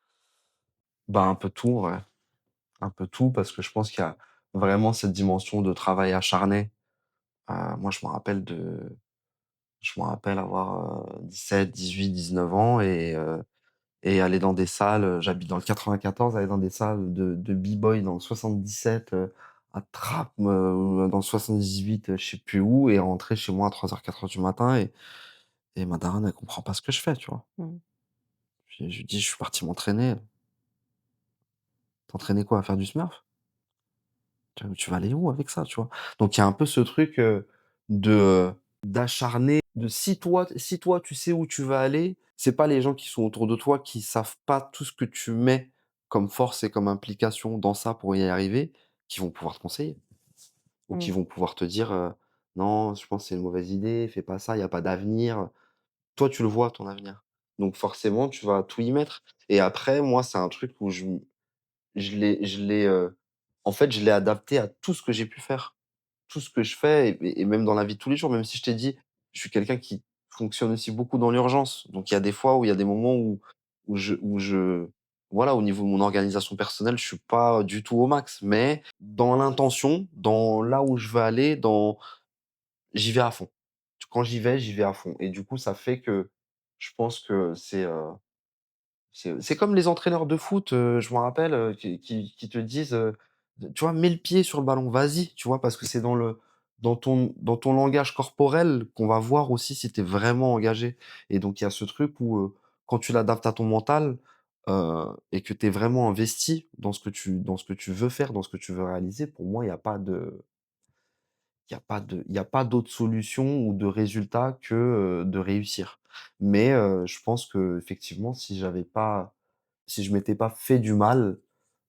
Bah, un peu tout, ouais. Un peu tout parce que je pense qu'il y a vraiment cette dimension de travail acharné. Moi, je me rappelle avoir, 17-18-19 ans et aller dans des salles, j'habite dans le 94, aller dans des salles de b-boy dans le 77, à Trappes, dans le 78, je sais plus où et rentrer chez moi à 3h-4h du matin et ma daronne, elle comprend pas ce que je fais, tu vois? Mmh. Je lui dis: «Je suis parti m'entraîner». «Tu quoi? À faire du Smurf? Tu vas aller où avec ça?» tu vois? Donc il y a un peu ce truc, de, d'acharné, de si toi tu sais où tu vas aller, c'est pas les gens qui sont autour de toi qui savent pas tout ce que tu mets comme force et comme implication dans ça pour y arriver, qui vont pouvoir te conseiller ou qui Mmh. vont pouvoir te dire, «Non, je pense que c'est une mauvaise idée, fais pas ça, il y a pas d'avenir». Toi, tu le vois ton avenir. Donc forcément, tu vas tout y mettre et après moi, c'est un truc où je l'ai, en fait, je l'ai adapté à tout ce que j'ai pu faire. Tout ce que je fais et même dans la vie de tous les jours, même si je t'ai dit, je suis quelqu'un qui fonctionne aussi beaucoup dans l'urgence. Donc il y a des fois où il y a des moments où voilà, au niveau de mon organisation personnelle, je suis pas du tout au max. Mais dans l'intention, dans là où je veux aller, j'y vais à fond. Quand j'y vais à fond et du coup, ça fait que je pense que c'est comme les entraîneurs de foot, je me rappelle, qui te disent, tu vois: «Mets le pied sur le ballon, vas-y», tu vois? Parce que c'est dans ton langage corporel qu'on va voir aussi si tu es vraiment engagé et donc il y a ce truc où, quand tu l'adaptes à ton mental, et que tu es vraiment investi dans ce que tu veux faire, dans ce que tu veux réaliser, pour moi, il y a pas d'autre solution ou de résultat que, de réussir. Mais, je pense qu'effectivement, si je m'étais pas fait du mal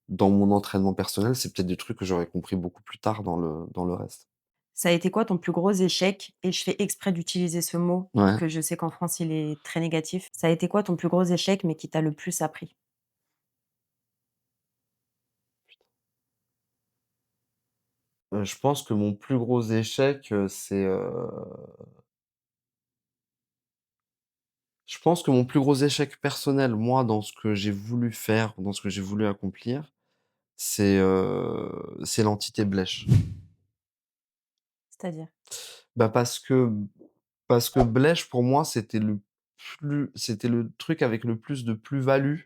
dans mon entraînement personnel, c'est peut-être des trucs que j'aurais compris beaucoup plus tard dans le reste. Ça a été quoi ton plus gros échec? Et je fais exprès d'utiliser ce mot, Ouais, que je sais qu'en France, il est très négatif. Ça a été quoi ton plus gros échec, mais qui t'a le plus appris? je pense que mon plus gros échec, je pense que mon plus gros échec personnel, moi, dans ce que j'ai voulu faire, dans ce que j'ai voulu accomplir, c'est l'entité Blech. C'est-à-dire? Bah, parce que Blech, pour moi, c'était le truc avec le plus de plus-value,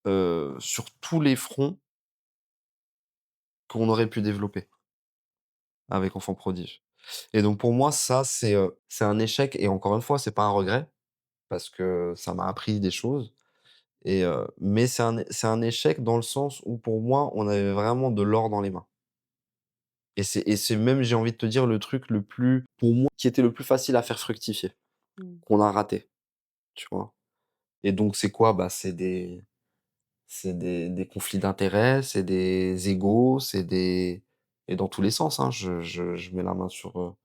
sur tous les fronts qu'on aurait pu développer avec Enfant Prodige. Et donc pour moi, ça, c'est un échec et encore une fois, c'est pas un regret parce que ça m'a appris des choses mais c'est un échec dans le sens où pour moi, on avait vraiment de l'or dans les mains. Et c'est même, j'ai envie de te dire, le truc le plus pour moi, qui était le plus facile à faire fructifier, Mmh. qu'on a raté, tu vois? Et donc c'est quoi? Bah, c'est des conflits d'intérêts, c'est des égos, c'est des et dans tous les sens, hein. Je mets la main sur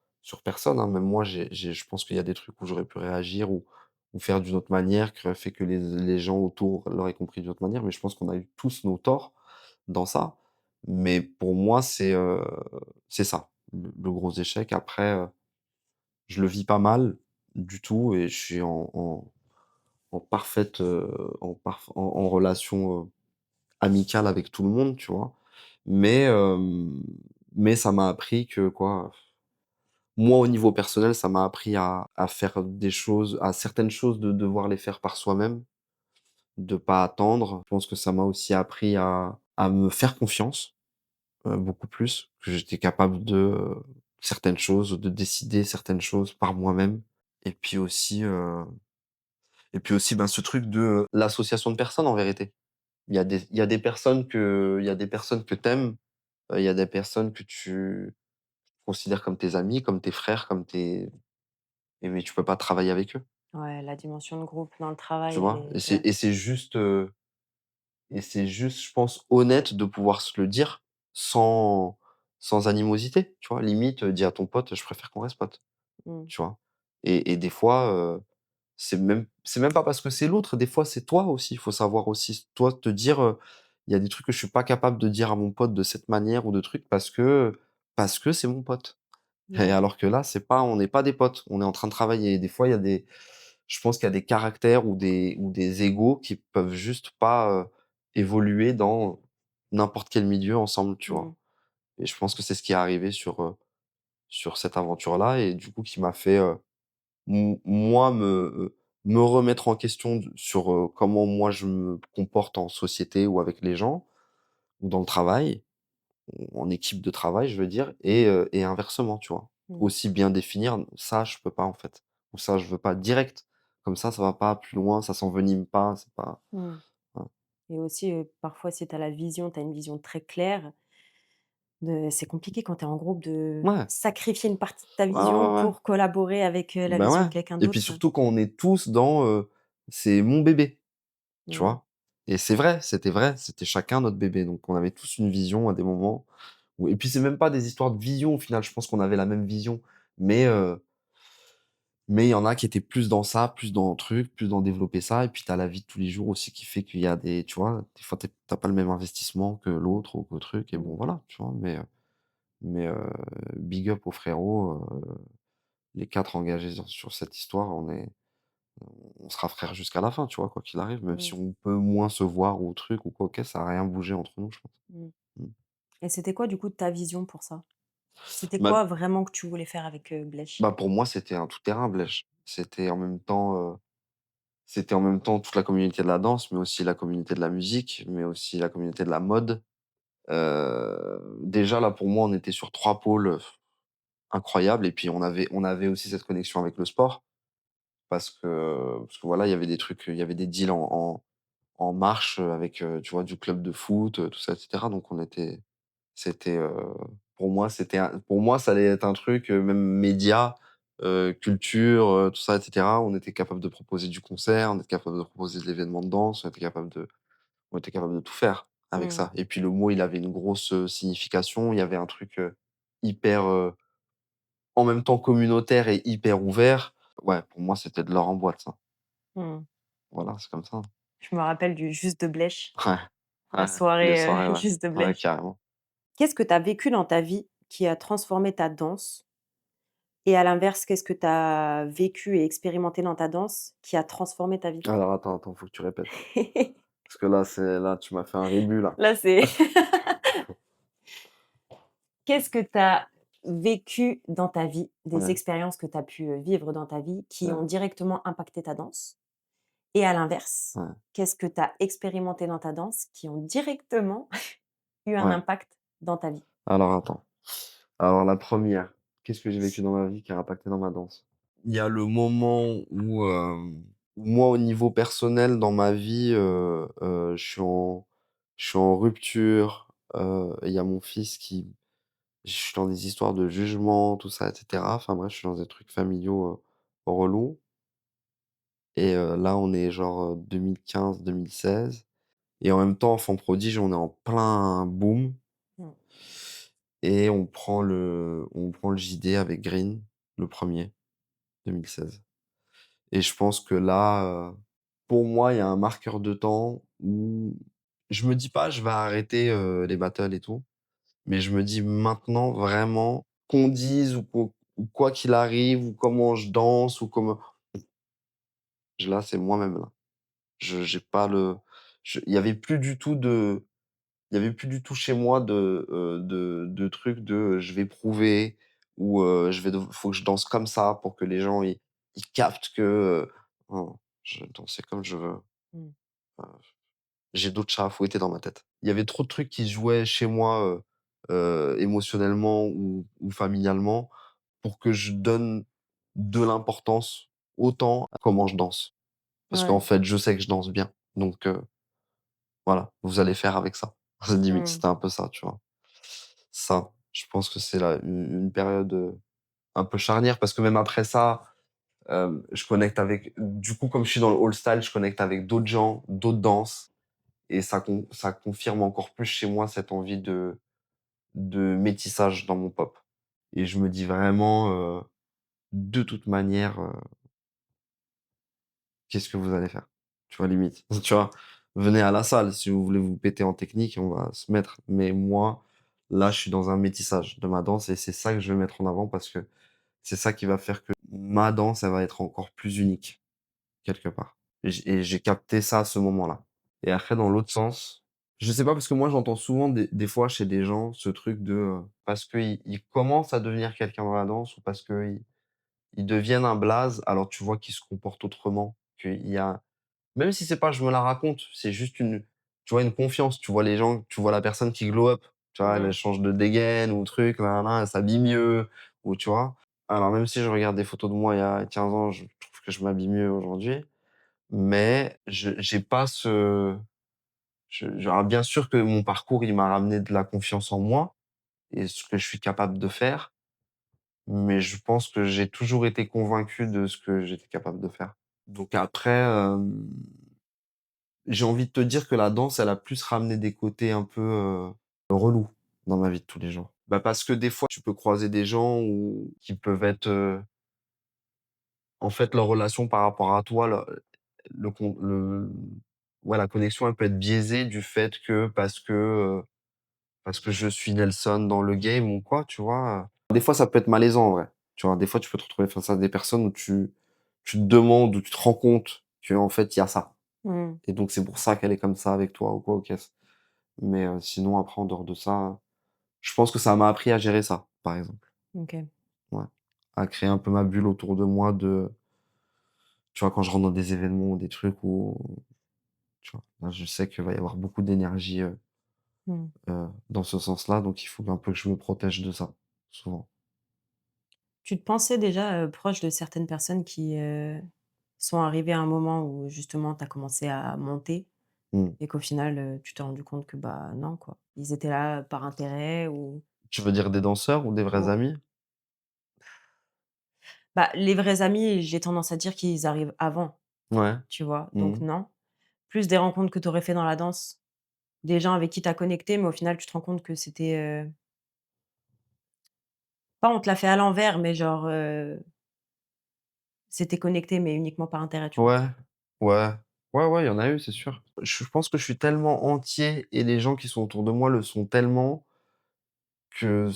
personne, hein. Même moi, je pense qu'il y a des trucs où j'aurais pu réagir ou faire d'une autre manière, qui aurait fait que les gens autour l'auraient compris d'une autre manière, mais je pense qu'on a eu tous nos torts dans ça. Mais pour moi, c'est ça, le gros échec. Après, je le vis pas mal du tout et je suis en parfaite, en relation, amicale avec tout le monde, tu vois? Mais mais ça m'a appris que quoi, moi, au niveau personnel, ça m'a appris à faire des choses à certaines choses de devoir les faire par soi-même, de pas attendre. Je pense que ça m'a aussi appris à me faire confiance, beaucoup plus, que j'étais capable de, certaines choses, de décider certaines choses par moi-même. Et puis aussi, ben, ce truc de, l'association de personnes en vérité. Il y a des personnes que t'aimes. Il y a des personnes que tu considères comme tes amis, comme tes frères, comme tes mais tu peux pas travailler avec eux, Ouais, la dimension de groupe dans le tu travail, elle vois? Et est c'est ouais. et c'est juste, je pense, honnête de pouvoir se le dire sans animosité, tu vois? Limite, dis à ton pote: «Je préfère qu'on reste potes», Mmh. tu vois? Et des fois, c'est même pas parce que c'est l'autre, des fois, c'est toi aussi. Il faut savoir aussi, toi, te dire, «Il y a des trucs que je suis pas capable de dire à mon pote de cette manière ou de trucs parce que c'est mon pote». Et Ouais. alors que là, on n'est pas des potes, on est en train de travailler. Et des fois, je pense qu'il y a des caractères ou des égos qui peuvent juste pas, évoluer dans n'importe quel milieu ensemble, tu Mmh. vois? Et je pense que c'est ce qui est arrivé sur cette aventure-là et du coup qui m'a fait, moi me remettre en question sur, comment moi je me comporte en société ou avec les gens ou dans le travail. En équipe de travail, je veux dire, et inversement, tu vois? Mmh. Aussi bien définir, ça je peux pas en fait, ou ça je veux pas direct, comme ça va pas plus loin, ça s'envenime pas, c'est pas Mmh. voilà. Et aussi, parfois, si tu as la vision, tu as une vision très claire de c'est compliqué quand tu es en groupe de Ouais, sacrifier une partie de ta ouais, vision ouais, ouais. pour collaborer avec, la Bah, vision ouais de quelqu'un et puis d'autre. surtout quand on est tous dans, «C'est mon bébé», tu Mmh. vois? Et c'est vrai, c'était chacun notre bébé, donc on avait tous une vision à des moments où et puis c'est même pas des histoires de vision au final, je pense qu'on avait la même vision, mais il y en a qui étaient plus dans ça, plus dans le truc, plus dans développer ça et puis tu as la vie de tous les jours aussi qui fait qu'il y a des tu vois? Des fois tu pas le même investissement que l'autre ou que truc et bon Mmh. voilà, tu vois? Mais big up aux frérots, les 4 engagés sur cette histoire, on sera frères jusqu'à la fin, tu vois? Quoi qu'il arrive, même si Mmh. on peut moins se voir ou truc ou quoi, OK, ça a rien bougé entre nous, je pense. Mmh. Mmh. Et c'était quoi, du coup, ta vision pour ça? C'était Bah quoi vraiment que tu voulais faire avec, Blech? pour moi, c'était un tout terrain Blech. C'était en même temps toute la communauté de la danse, mais aussi la communauté de la musique, mais aussi la communauté de la mode. Déjà là, pour moi, on était sur 3 pôles, incroyables et puis on avait aussi cette connexion avec le sport parce que voilà, il y avait des trucs, il y avait des deals en marche, avec, tu vois, du club de foot, tout ça et cetera. Donc c'était, pour moi, ça allait être un truc, même média, culture, tout ça et cetera. On était capable de proposer du concert, on était capable de proposer de l'événement de danse, on était capable de tout faire avec Mmh. ça et puis le mot, il avait une grosse, signification. Il y avait un truc, hyper, en même temps communautaire et hyper ouvert. Ouais, pour moi, c'était de l'or en boîte, ça. Mmh. Voilà, c'est comme ça. Je me rappelle du Juste de Blech, Ouais, la ouais, les soirée, soirées, ouais. Juste de Ouais, Blech. carrément. Qu'est-ce que tu as vécu dans ta vie qui a transformé ta danse? Et à l'inverse, qu'est-ce que tu as vécu et expérimenté dans ta danse qui a transformé ta vie? Alors attends, faut que tu répètes. Parce que là, tu m'as fait un rébut, là. Là, c'est qu'est-ce que tu as vécu dans ta vie, des Ouais, expériences que tu as pu, vivre dans ta vie qui ont ouais, directement impacté ta danse? Et à l'inverse, ouais, qu'est-ce que tu as expérimenté dans ta danse qui ont directement eu un ouais. impact dans ta vie? Alors attends. Alors la première, qu'est-ce que j'ai vécu dans ma vie qui a impacté dans ma danse? Il y a le moment où moi, au niveau personnel, dans ma vie, je suis en rupture, et il y a mon fils qui je suis dans des histoires de jugement, tout ça et cetera. Enfin bref, je suis dans des trucs familiaux, relous et là, on est genre, 2015-2016 et en même temps, Enfant prodige, on est en plein boom Mmh. et on prend le JD avec Green, le premier, 2016 et je pense que là, pour moi, il y a un marqueur de temps où je me dis pas: «Je vais arrêter, les battles et tout», mais je me dis maintenant vraiment qu'on dise ou quoi qu'il arrive ou comment je danse ou comment là, c'est moi-même là. Je j'ai pas le il y avait plus du tout chez moi de trucs de, je vais prouver ou, faut que je danse comme ça pour que les gens ils captent que, non, je dansais comme je veux. Mmh. J'ai d'autres chats à fouetter dans ma tête. Il y avait trop de trucs qui se jouaient chez moi, émotionnellement ou familialement pour que je donne de l'importance autant à comment je danse. Parce qu'en Ouais. fait, je sais que je danse bien. Donc, voilà, vous allez faire avec ça. Limite, Mmh. c'était un peu ça, tu vois? Ça, je pense que c'est là une période, un peu charnière parce que même après ça, je connecte avec du coup, comme je suis dans le old style, je connecte avec d'autres gens, d'autres danses et ça confirme encore plus chez moi cette envie de métissage dans mon pop et je me dis vraiment, de toute manière, qu'est-ce que vous allez faire? Tu vois, limite, tu vois? Venez à la salle si vous voulez vous péter en technique, on va se mettre. Mais moi, là, je suis dans un métissage de ma danse et c'est ça que je vais mettre en avant parce que c'est ça qui va faire que ma danse, elle va être encore plus unique, quelque part. Et j'ai capté ça à ce moment-là. Et après, dans l'autre sens, je sais pas parce que moi, j'entends souvent des fois chez des gens ce truc de, parce qu'ils commencent à devenir quelqu'un dans la danse ou parce qu'ils deviennent un blaze, alors tu vois qu'ils se comportent autrement, qu'il y a même si c'est pas je me la raconte, c'est juste tu vois, une confiance. Tu vois les gens, tu vois la personne qui glow up, tu vois? Elle Mmh. change de dégaine ou truc, nin nin elle s'habille mieux ou tu vois? Alors même si je regarde des photos de moi il y a 15 ans, je trouve que je m'habille mieux aujourd'hui, mais je j'ai pas ce alors bien sûr que mon parcours, il m'a ramené de la confiance en moi et ce que je suis capable de faire, mais je pense que j'ai toujours été convaincu de ce que j'étais capable de faire. Donc après, j'ai envie de te dire que la danse, elle a plus ramené des côtés un peu, relous dans ma vie de tous les jours. Bah, parce que des fois, tu peux croiser des gens qui peuvent être, en fait, leur relation par rapport à toi, le ouais, la connexion, elle peut être biaisée du fait que parce que je suis Nelson dans le game ou quoi, tu vois? Des fois, ça peut être malaisant en vrai, tu vois? Des fois, tu peux te retrouver face à des personnes où tu te demandes, où tu te rends compte qu'en fait, il y a ça Mmh. et donc c'est pour ça qu'elle est comme ça avec toi ou quoi, OK. Mais sinon après en dehors de ça, je pense que ça m'a appris à gérer ça, par exemple. OK. Ouais. À créer un peu ma bulle autour de moi tu vois, quand je rentre dans des événements ou des trucs où, tu vois, là je sais qu'il va y avoir beaucoup d'énergie, Mmh. dans ce sens-là, donc il faut un peu que je me protège de ça, souvent. Tu te pensais déjà, proche de certaines personnes qui, sont arrivées à un moment où justement tu as commencé à monter Mmh. et qu'au final, tu t'es rendu compte que, bah, non quoi. Ils étaient là par intérêt ou Tu veux dire des danseurs ou des vrais ou amis? bah, les vrais amis, j'ai tendance à dire qu'ils arrivent avant, Ouais. tu vois? Donc Mmh. non. Plus des rencontres que tu aurais fait dans la danse, des gens avec qui tu as connecté, mais au final tu te rends compte que c'était, pas on te l'a fait à l'envers, mais genre, c'était connecté, mais uniquement par intérêt, tu vois? Ouais. Ouais. Ouais, ouais, il y en a eu, c'est sûr. Je pense que je suis tellement entier et les gens qui sont autour de moi le sont tellement que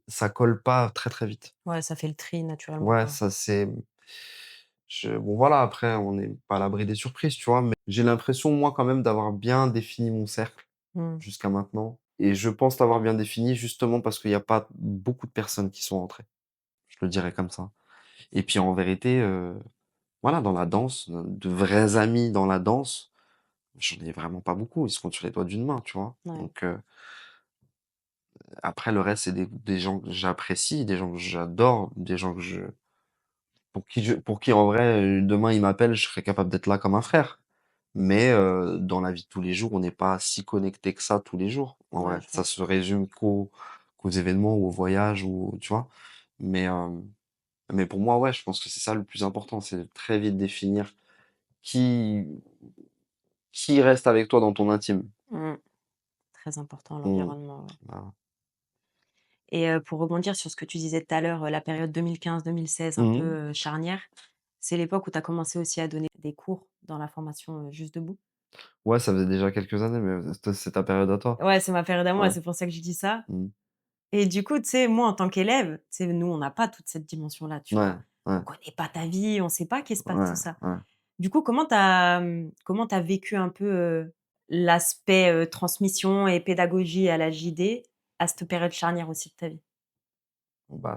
ça colle pas très, très vite. Ouais, ça fait le tri naturellement, Ouais, quoi. ça c'est bon voilà, après on n'est pas à l'abri des surprises, tu vois? Mais j'ai l'impression, moi, quand même, d'avoir bien défini mon cercle Mmh. jusqu'à maintenant et je pense l'avoir bien défini justement parce qu'il y a pas beaucoup de personnes qui sont rentrées. Je le dirais comme ça et puis en vérité, voilà, dans la danse, de vrais amis dans la danse, j'en ai vraiment pas beaucoup. Ils se comptent sur les doigts d'une main, tu vois? Ouais. Donc après le reste, c'est des gens que j'apprécie, des gens que j'adore, des gens que je pour qui en vrai, demain ils m'appellent, je serais capable d'être là comme un frère. Mais dans la vie de tous les jours, on n'est pas si connecté que ça tous les jours, en Ouais, vrai. je Ça vois. se résume qu'aux qu'aux événements ou aux voyages ou tu vois? Mais, mais pour moi, ouais, je pense que c'est ça le plus important, c'est de très vite définir qui qui reste avec toi dans ton intime. Mmh. Très important Mmh. l'environnement, ouais. Voilà. Et pour rebondir sur ce que tu disais tout à l'heure, la période 2015-2016 un peu, Mmh. charnière, c'est l'époque où tu as commencé aussi à donner des cours dans la formation, Juste Debout? Ouais, ça faisait déjà quelques années, mais c'est ta période à toi? Ouais, c'est ma période à moi, Ouais. c'est pour ça que je dis ça. Mmh. Et du coup, tu sais, moi, en tant qu'élève, tu sais, nous, on n'a pas toute cette dimension-là, tu Ouais, vois? ouais, On connaît pas ta vie, on sait pas qu'il se passe tout ouais, ça. ouais. Du coup, comment tu as vécu un peu, l'aspect, transmission et pédagogie à la JD, à cette période charnière aussi de ta vie? Bon, bah,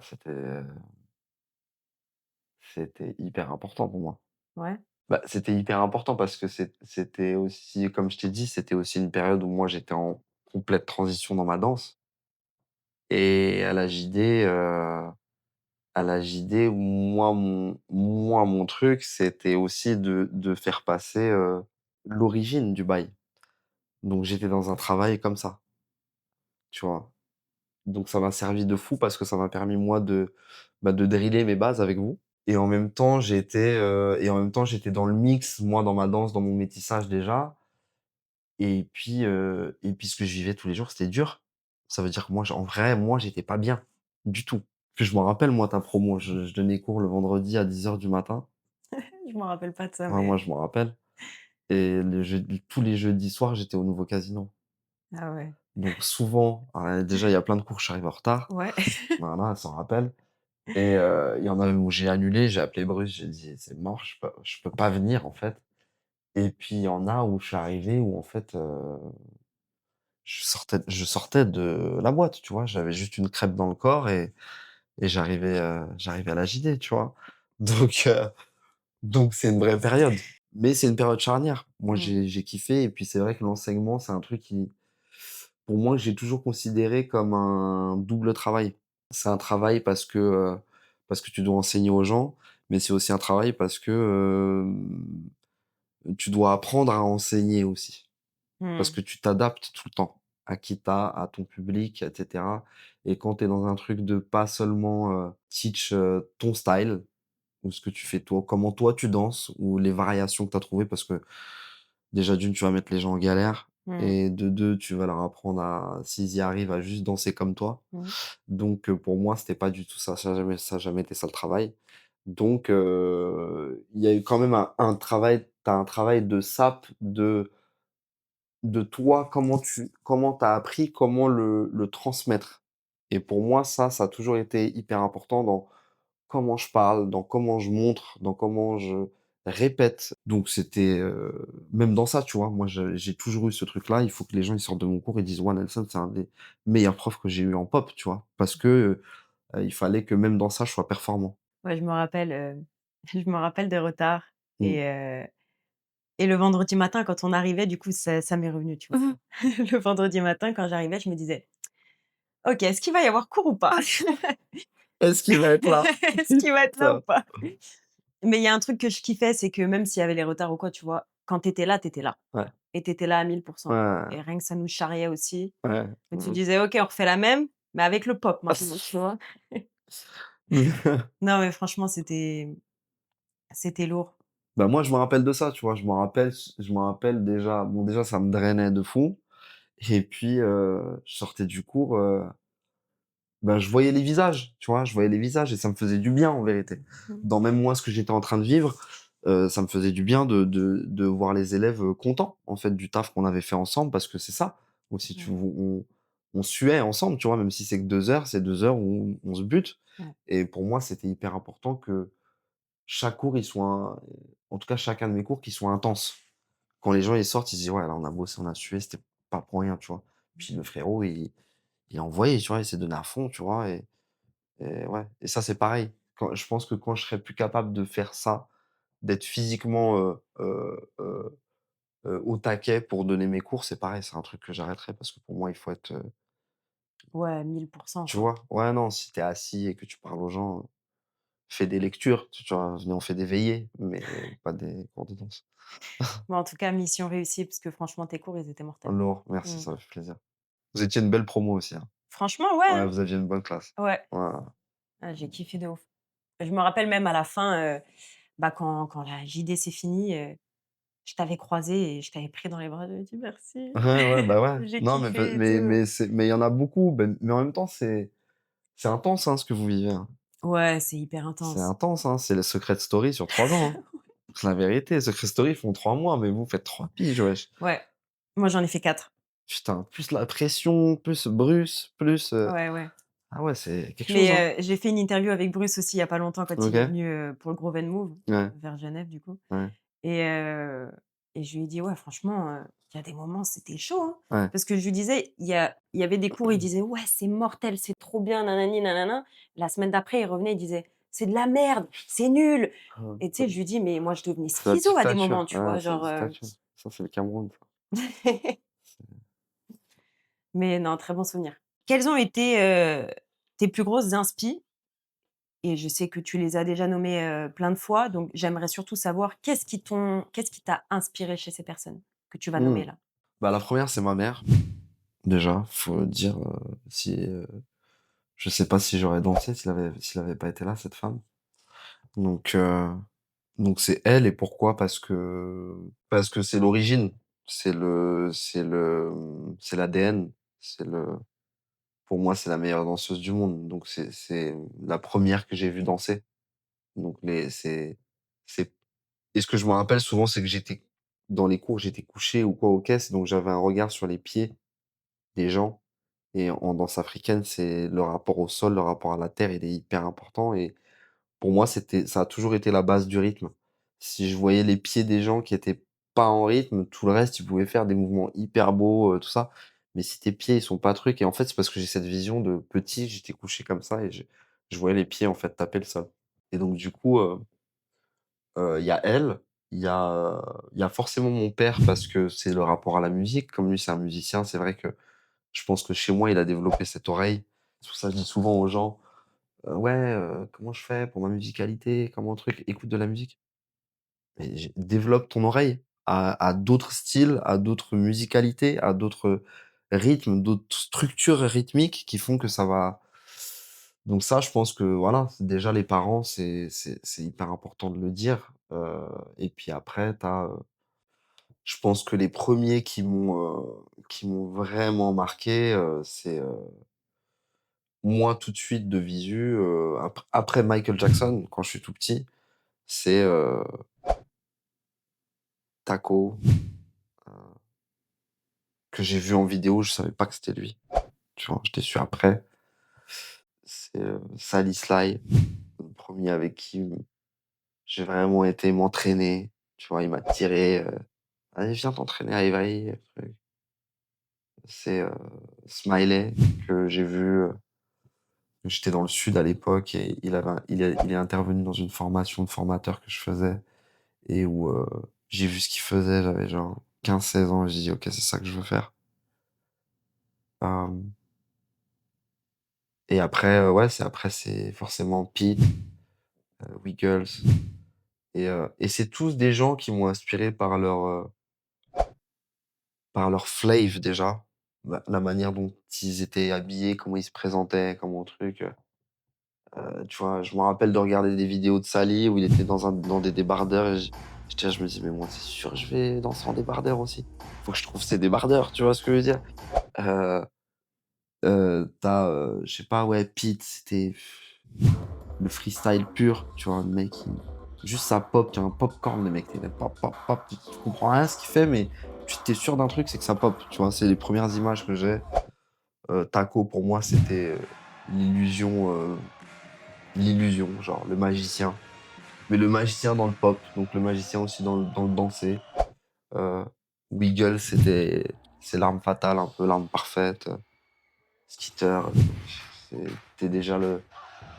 c'était hyper important pour moi. Ouais? Bah, c'était hyper important parce que c'était aussi, comme je t'ai dit, c'était aussi une période où moi j'étais en complète transition dans ma danse et à la JD, moi mon truc, c'était aussi de faire passer, l'origine du bail. Donc j'étais dans un travail comme ça, tu vois? Donc ça m'a servi de fou parce que ça m'a permis moi de driller mes bases avec vous et en même temps j'étais dans le mix, moi dans ma danse, dans mon métissage déjà et puis ce que je vivais tous les jours, c'était dur. Ça veut dire que moi, en vrai, moi, j'étais pas bien du tout. Puis je me rappelle, moi, ta promo, je donnais cours le vendredi à 10 heures du matin. Je me rappelle pas de ça, Ouais, moi, mais je me rappelle et tous les jeudis soirs, j'étais au nouveau casino. ah ouais. Donc souvent, déjà, il y a plein de cours, je suis arrivé en retard. Ouais. Voilà, elle s'en rappelle et il y en a même où j'ai annulé, j'ai appelé Bruce, j'ai dit: «C'est mort, je peux pas venir, en fait» et puis il y en a où je suis arrivé où en fait, je sortais de la boîte, tu vois? J'avais juste une crêpe dans le corps et j'arrivais à la JD, tu vois? Donc donc c'est une vraie période. Mais c'est une période charnière. Moi, Mmh. j'ai kiffé et puis c'est vrai que l'enseignement, c'est un truc qui pour moi, que j'ai toujours considéré comme un double travail. C'est un travail parce que tu dois enseigner aux gens, mais c'est aussi un travail parce que, tu dois apprendre à enseigner aussi. Parce Mmh. que tu t'adaptes tout le temps à qui tu à ton public, et cetera et quand tu es dans un truc de pas seulement, teach, ton style ou ce que tu fais toi, comment toi tu danses ou les variations que tu as trouvées parce que déjà d'une tu vas mettre les gens en galère Mmh. et de 2 tu vas leur apprendre à s'ils y arrivent, à juste danser comme toi. Mmh. Donc pour moi, c'était pas du tout ça, ça a jamais été ça le travail. Donc il y a eu quand même un travail tu as un travail de sape de toi, comment tu as appris, comment le transmettre et pour moi, ça a toujours été hyper important dans comment je parle, dans comment je montre, dans comment je répète. Donc c'était, même dans ça, tu vois? Moi, j'ai toujours eu ce truc-là, il faut que les gens, ils sortent de mon cours et disent: «Ouais, Nelson, c'est un des meilleurs profs que j'ai eu en pop», tu vois? Parce que, il fallait que même dans ça, je sois performant. Ouais, je me rappelle, je me rappelle des retards Mmh. et le vendredi matin quand on arrivait, du coup, ça m'est revenu, tu vois? Mmh. Le vendredi matin quand j'arrivais, je me disais: «OK, est-ce qu'il va y avoir cours ou pas? Est-ce qu'il va être là? Est-ce qu'il va être là ou Putain. pas?» Mais il y a un truc que je kiffais, c'est que même s'il y avait les retards ou quoi, tu vois? Quand tu étais là, tu étais là Ouais, et tu étais là à 1000 ouais, et rien que ça nous charriait aussi ouais. et tu Mmh. disais: «OK, on refait la même, mais avec le pop maintenant», tu vois? Non, mais franchement, c'était lourd. Bah, moi, je me rappelle de ça, tu vois? Je me rappelle déjà bon, déjà, ça me drainait de fou et puis, je sortais du cours, bah, je voyais les visages, tu vois? Je voyais les visages et ça me faisait du bien, en vérité. Mmh. Dans même moi, ce que j'étais en train de vivre, ça me faisait du bien de voir les élèves, contents, en fait, du taf qu'on avait fait ensemble parce que c'est ça aussi, tu Ouais, on suait ensemble, tu vois? Même si c'est que 2 heures, c'est 2 heures où on se bute ouais. et pour moi, c'était hyper important que chaque cours, il soit en tout cas, chacun de mes cours, qu'il soit intense. Quand les gens, ils sortent, ils se disent: «Ouais, là, on a bossé, on a sué, c'était pas pour rien», tu vois? Puis le frérot, il a envoyé, tu vois? Il s'est donné à fond, tu vois? Et ouais et ça, c'est pareil. Je pense que quand je serai plus capable de faire ça, d'être physiquement, au taquet pour donner mes cours, c'est pareil, c'est un truc que j'arrêterai parce que pour moi, il faut être, Ouais, 1000 tu quoi. vois? Ouais, non, si tu es assis et que tu parles aux gens, fais des lectures, tu vois? Venez, on fait des veillées, mais pas des cours de danse. Bon, en tout cas, mission réussie parce que franchement, tes cours, ils étaient mortels. Lourd, merci, Mmh. ça m'a fait plaisir. Vous étiez une belle promo aussi, hein. Franchement, ouais, Ouais, hein. vous aviez une bonne classe. Ouais. Ouais. Ah, j'ai kiffé de ouf. Je me rappelle même à la fin, bah, quand la JD s'est finie, je t'avais croisé et je t'avais pris dans les bras, j'avais dit: «Merci, Ouais, ouais, bah, ouais. j'ai Non, mais kiffé et tout». mais il y en a beaucoup, mais en même temps, c'est intense, hein, ce que vous vivez, hein. Ouais, c'est hyper C'est intense. intense, hein, c'est le Secret Story sur 3 ans, hein. C'est la vérité, Secret Story, ils font 3 mois, mais vous faites 3 piges, wesh. Ouais. Moi, j'en ai fait 4. Putain, plus la pression, plus Bruce, plus, Ouais, ouais. ah ouais, c'est quelque chose, hein. Mais, j'ai fait une interview avec Bruce aussi il y a pas longtemps quand il est OK. venu, pour le Groove Move, Ouais, vers Genève du coup ouais, et heu et je lui ai dit: «Ouais franchement, il y a des moments c'était chaud, hein». ouais. Parce que je lui disais, il y avait des cours, il disait: «Ouais, c'est mortel, c'est trop bien, nanani nanana». La semaine d'après, il revenait, il disait: «C'est de la merde, c'est nul» et tu sais, je lui dis: «Mais moi je devenais C'est la schizo à des moments», dictature. tu Ouais, vois? c'est la Genre, dictature. Ça, c'est le Cameroun, ça. mais non, très bon souvenir. Quelles ont été, tes plus grosses inspi? Et je sais que tu les as déjà nommés, plein de fois, donc j'aimerais surtout savoir qu'est-ce qui t'a inspiré chez ces personnes que tu vas Mmh. nommer là? Bah, la première c'est ma mère, déjà, faut dire, si, je sais pas si j'aurais dansé s'il avait pas été là, cette femme. Donc heu, donc c'est elle et pourquoi? Parce que c'est l'origine, c'est l'ADN, c'est le pour moi, c'est la meilleure danseuse du monde, donc c'est la première que j'ai vue danser. Donc c'est et ce que je me rappelle souvent, c'est que j'étais dans les cours, j'étais couché ou quoi aux caisses, donc j'avais un regard sur les pieds des gens et en danse africaine, c'est le rapport au sol, le rapport à la terre, il est hyper important et pour moi, ça a toujours été la base du rythme. Si je voyais les pieds des gens qui étaient pas en rythme, tout le reste, ils pouvaient faire des mouvements hyper beaux, tout ça. Mais si tes pieds, ils sont pas trucs et en fait, c'est parce que j'ai cette vision de petit, j'étais couché comme ça et je voyais les pieds, en fait, taper le sol. Et donc du coup, il y a elle, il y a forcément mon père parce que c'est le rapport à la musique. Comme lui, c'est un musicien, c'est vrai que je pense que chez moi, il a développé cette oreille. C'est pour ça que je dis souvent aux gens: «Ouais, comment je fais pour ma musicalité? Comment truc?» Écoute de la musique. Mais développe ton oreille à d'autres styles, à d'autres musicalités, à d'autres rythmes, d'autres structures rythmiques qui font que ça va donc ça, je pense que voilà, c'est déjà les parents, c'est hyper important de le dire, et puis après tu as, je pense que les premiers qui m'ont vraiment marqué, c'est, moi tout de suite de visu, après Michael Jackson, quand je suis tout petit, c'est, Taco, que j'ai vu en vidéo, je savais pas que c'était lui, tu vois? Je l'ai su après. C'est, Sally Sly, le premier avec qui j'ai vraiment été m'entraîner, tu vois? Il m'a tiré, «Allez viens t'entraîner à Évry», truc. C'est, Smiley que j'ai vu, j'étais dans le sud à l'époque et il est intervenu dans une formation de formateur que je faisais et où, j'ai vu ce qu'il faisait, j'avais genre 15 16 ans et j'ai dit: «OK, c'est ça que je veux faire». Hem Et après, ouais, c'est forcément Pete, Wiggles et c'est tous des gens qui m'ont inspiré par leur flave déjà. La manière dont ils étaient habillés, comment ils se présentaient, comment truc, tu vois? Je me rappelle de regarder des vidéos de Sally où il était dans des débardeurs et j'étais là, je me dis: «Mais moi, c'est sûr, je vais danser en débardeur aussi. Faut que je trouve ces débardeurs», tu vois ce que je veux dire? Heu tu je sais pas, ouais, Pete, c'était le freestyle pur, tu vois? Le mec, il juste ça pop, tu as un popcorn, le mec, tu es là pop, pop, pop, tu comprends rien à ce qu'il fait, mais tu es sûr d'un truc, c'est que ça pop, tu vois? C'est les premières images que j'ai. Taco pour moi, c'était, l'illusion, l'illusion, genre le magicien, mais le magicien dans le pop, donc le magicien aussi dans le danser. Heu, Wiggle, c'est l'arme fatale, un peu l'arme parfaite, Skitter, c'était déjà le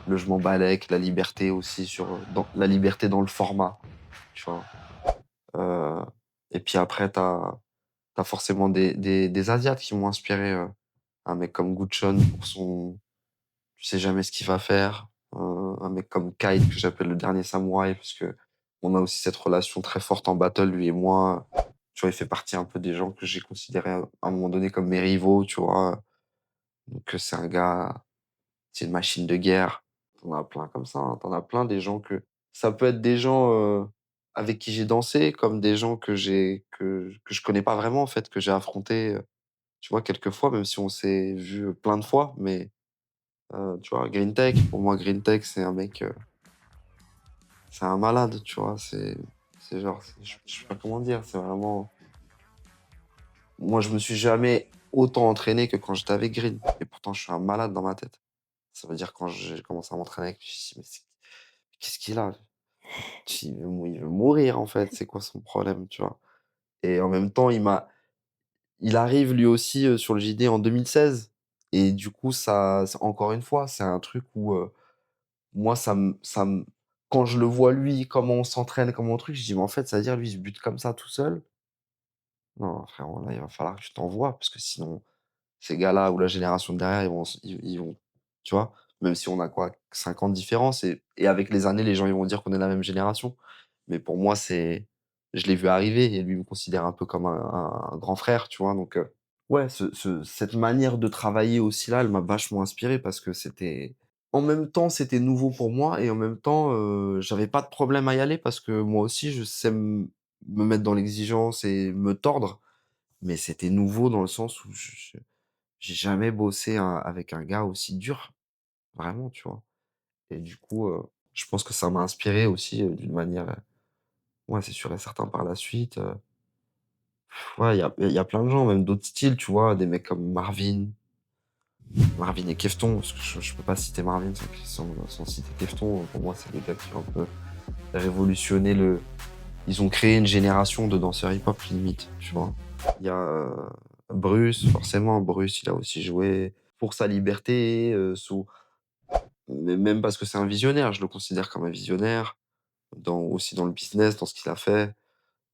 je m'en balèque, la liberté aussi dans la liberté dans le format, tu vois? Heu et puis après tu as forcément des asiates qui m'ont inspiré, un mec comme Guchon pour son tu sais jamais ce qu'il va faire, un mec comme Kite que j'appelle le dernier samouraï parce qu'on a aussi cette relation très forte en battle lui et moi. Tu vois, il fait partie un peu des gens que j'ai considérés à un moment donné comme mes rivaux, tu vois? Donc c'est un gars, c'est une machine de guerre. Tu as plein comme ça, hein. Tu as plein des gens que ça peut être des gens, avec qui j'ai dansé, comme des gens que je connais pas vraiment en fait, que j'ai affrontés, tu vois, quelques fois, même si on s'est vu plein de fois. Mais, tu vois, Green Tech, pour moi, Green Tech, c'est un mec, c'est un malade, tu vois? C'est genre, je sais pas comment dire, c'est vraiment moi, je me suis jamais autant entraîné que quand j'étais avec Green et pourtant je suis un malade dans ma tête. Ça veut dire quand j'ai commencé à m'entraîner avec lui, je me suis dit: «Mais qu'est-ce qu'il a? Il veut mourir en fait, c'est quoi son problème?» Tu vois? Et en même temps, il arrive lui aussi, sur le JD en 2016 et du coup ça encore une fois, c'est un truc où, moi ça me quand je le vois lui, comment on s'entraîne, comment on truc, je dis: «Mais en fait, ça veut dire lui il se bute comme ça tout seul? Non frérot, là il va falloir que tu t'envoies parce que sinon ces gars-là ou la génération de derrière, ils vont tu vois? Même si on a quoi? 5 ans de différence et avec les années, les gens, ils vont dire qu'on est la même génération. Mais pour moi, c'est je l'ai vu arriver et lui me considère un peu comme un grand frère, tu vois? Donc, ouais, cette manière de travailler aussi là, elle m'a vachement inspiré parce que c'était en même temps, c'était nouveau pour moi et en même temps, j'avais pas de problème à y aller parce que moi aussi, je sais me mettre dans l'exigence et me tordre. Mais c'était nouveau dans le sens où j'ai jamais bossé avec un gars aussi dur, vraiment, tu vois? Et du coup, je pense que ça m'a inspiré aussi, d'une manière, ouais, c'est sûr et certain par la suite, ouais, il y a plein de gens, même d'autres styles, tu vois? Des mecs comme Marvin et Kefton, parce que je peux pas citer Marvin sans citer Kefton. Pour moi, c'est des gars qui ont un peu révolutionné le ils ont créé une génération de danseurs hip-hop limite, tu vois? Il y a, Bruce, forcément, Bruce, il a aussi joué pour sa liberté, mais même parce que c'est un visionnaire, je le considère comme un visionnaire, aussi dans le business, dans ce qu'il a fait.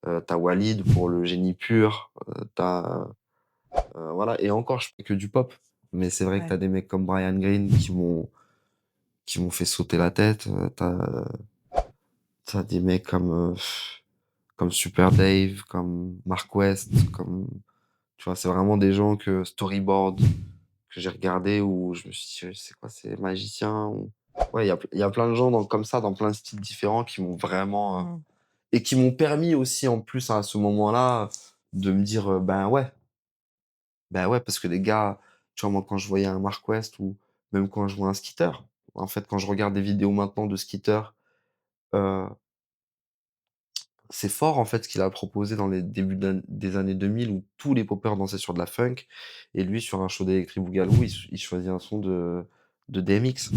Tu Walid pour le génie pur, tu voilà et encore, je fais que du pop, mais c'est vrai que Ouais. t'as des mecs comme Brian Green qui m'ont fait sauter la tête, tu des mecs comme Super Dave, comme Mark West, comme tu vois? C'est vraiment des gens que Storyboard, que j'ai regardé où je me suis dit: «C'est quoi ces magiciens?» ou ouais, il y a plein de gens comme ça, dans plein de styles différents qui m'ont vraiment, Mmh. et qui m'ont permis aussi en plus à ce moment-là, de me dire, ben ouais, parce que les gars, tu vois, moi quand je voyais un Mark West ou même quand je vois un Skitter, en fait, quand je regarde des vidéos maintenant de Skitter, heu, c'est fort en fait ce qu'il a proposé dans les débuts des années 2000 où tous les poppers dansaient sur de la funk et lui sur un show d'Electric Boogaloo, il choisit un son de DMX,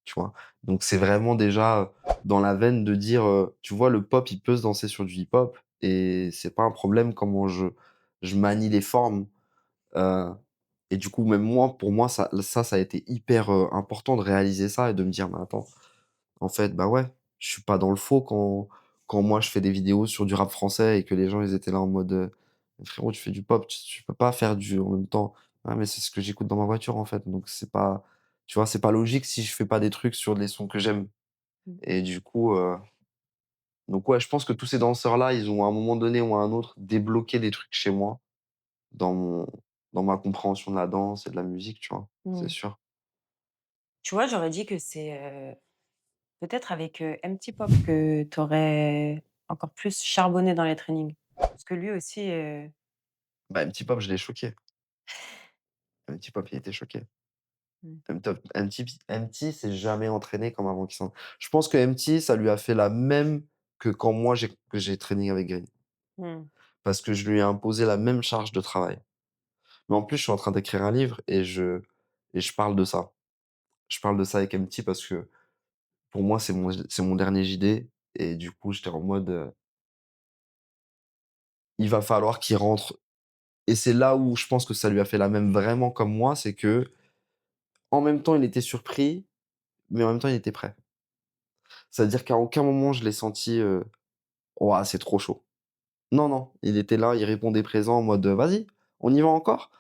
tu vois? Donc c'est vraiment déjà, dans la veine de dire, tu vois, le pop, il peut se danser sur du hip-hop et c'est pas un problème comment je manie les formes, heu et du coup, même moi, pour moi, ça a été hyper, important de réaliser ça et de me dire: «Mais attends, en fait, bah, ouais, je suis pas dans le faux quand moi je fais des vidéos sur du rap français et que les gens ils étaient là en mode, «Mais frérot, tu fais du pop, tu peux pas faire du en même temps». «Ah mais c'est ce que j'écoute dans ma voiture, en fait, donc c'est pas» tu vois? «C'est pas logique si je fais pas des trucs sur les sons que j'aime» Mmh. et du coup, donc ouais, je pense que tous ces danseurs-là, ils ont à un moment donné ou à un autre débloqué des trucs chez moi dans mon dans ma compréhension de la danse et de la musique, tu vois? C'est Mmh. sûr. Tu vois, j'aurais dit que c'est, peut-être avec, Empty Pop que tu aurais encore plus charbonné dans les trainings. Parce que lui aussi, Bah, MC Pop, je l'ai choqué. MC Pop, il était choqué. mmh, MT s'est jamais entraîné comme avant qu'il s'en je pense que MT, ça lui a fait la même que quand moi j'ai training avec Green. mmh, Parce que je lui ai imposé la même charge de travail. Mais en plus, je suis en train d'écrire un livre et je parle de ça. Je parle de ça avec MT parce que pour moi, c'est mon dernier JD et du coup, j'étais en mode, il va falloir qu'il rentre et c'est là où je pense que ça lui a fait la même vraiment comme moi, c'est que en même temps, il était surpris, mais en même temps, il était prêt. C'est-à-dire qu'à aucun moment je l'ai senti, «Ouah, c'est trop chaud». Non, non, il était là, il répondait présent en mode, «Vas-y, on y va encore?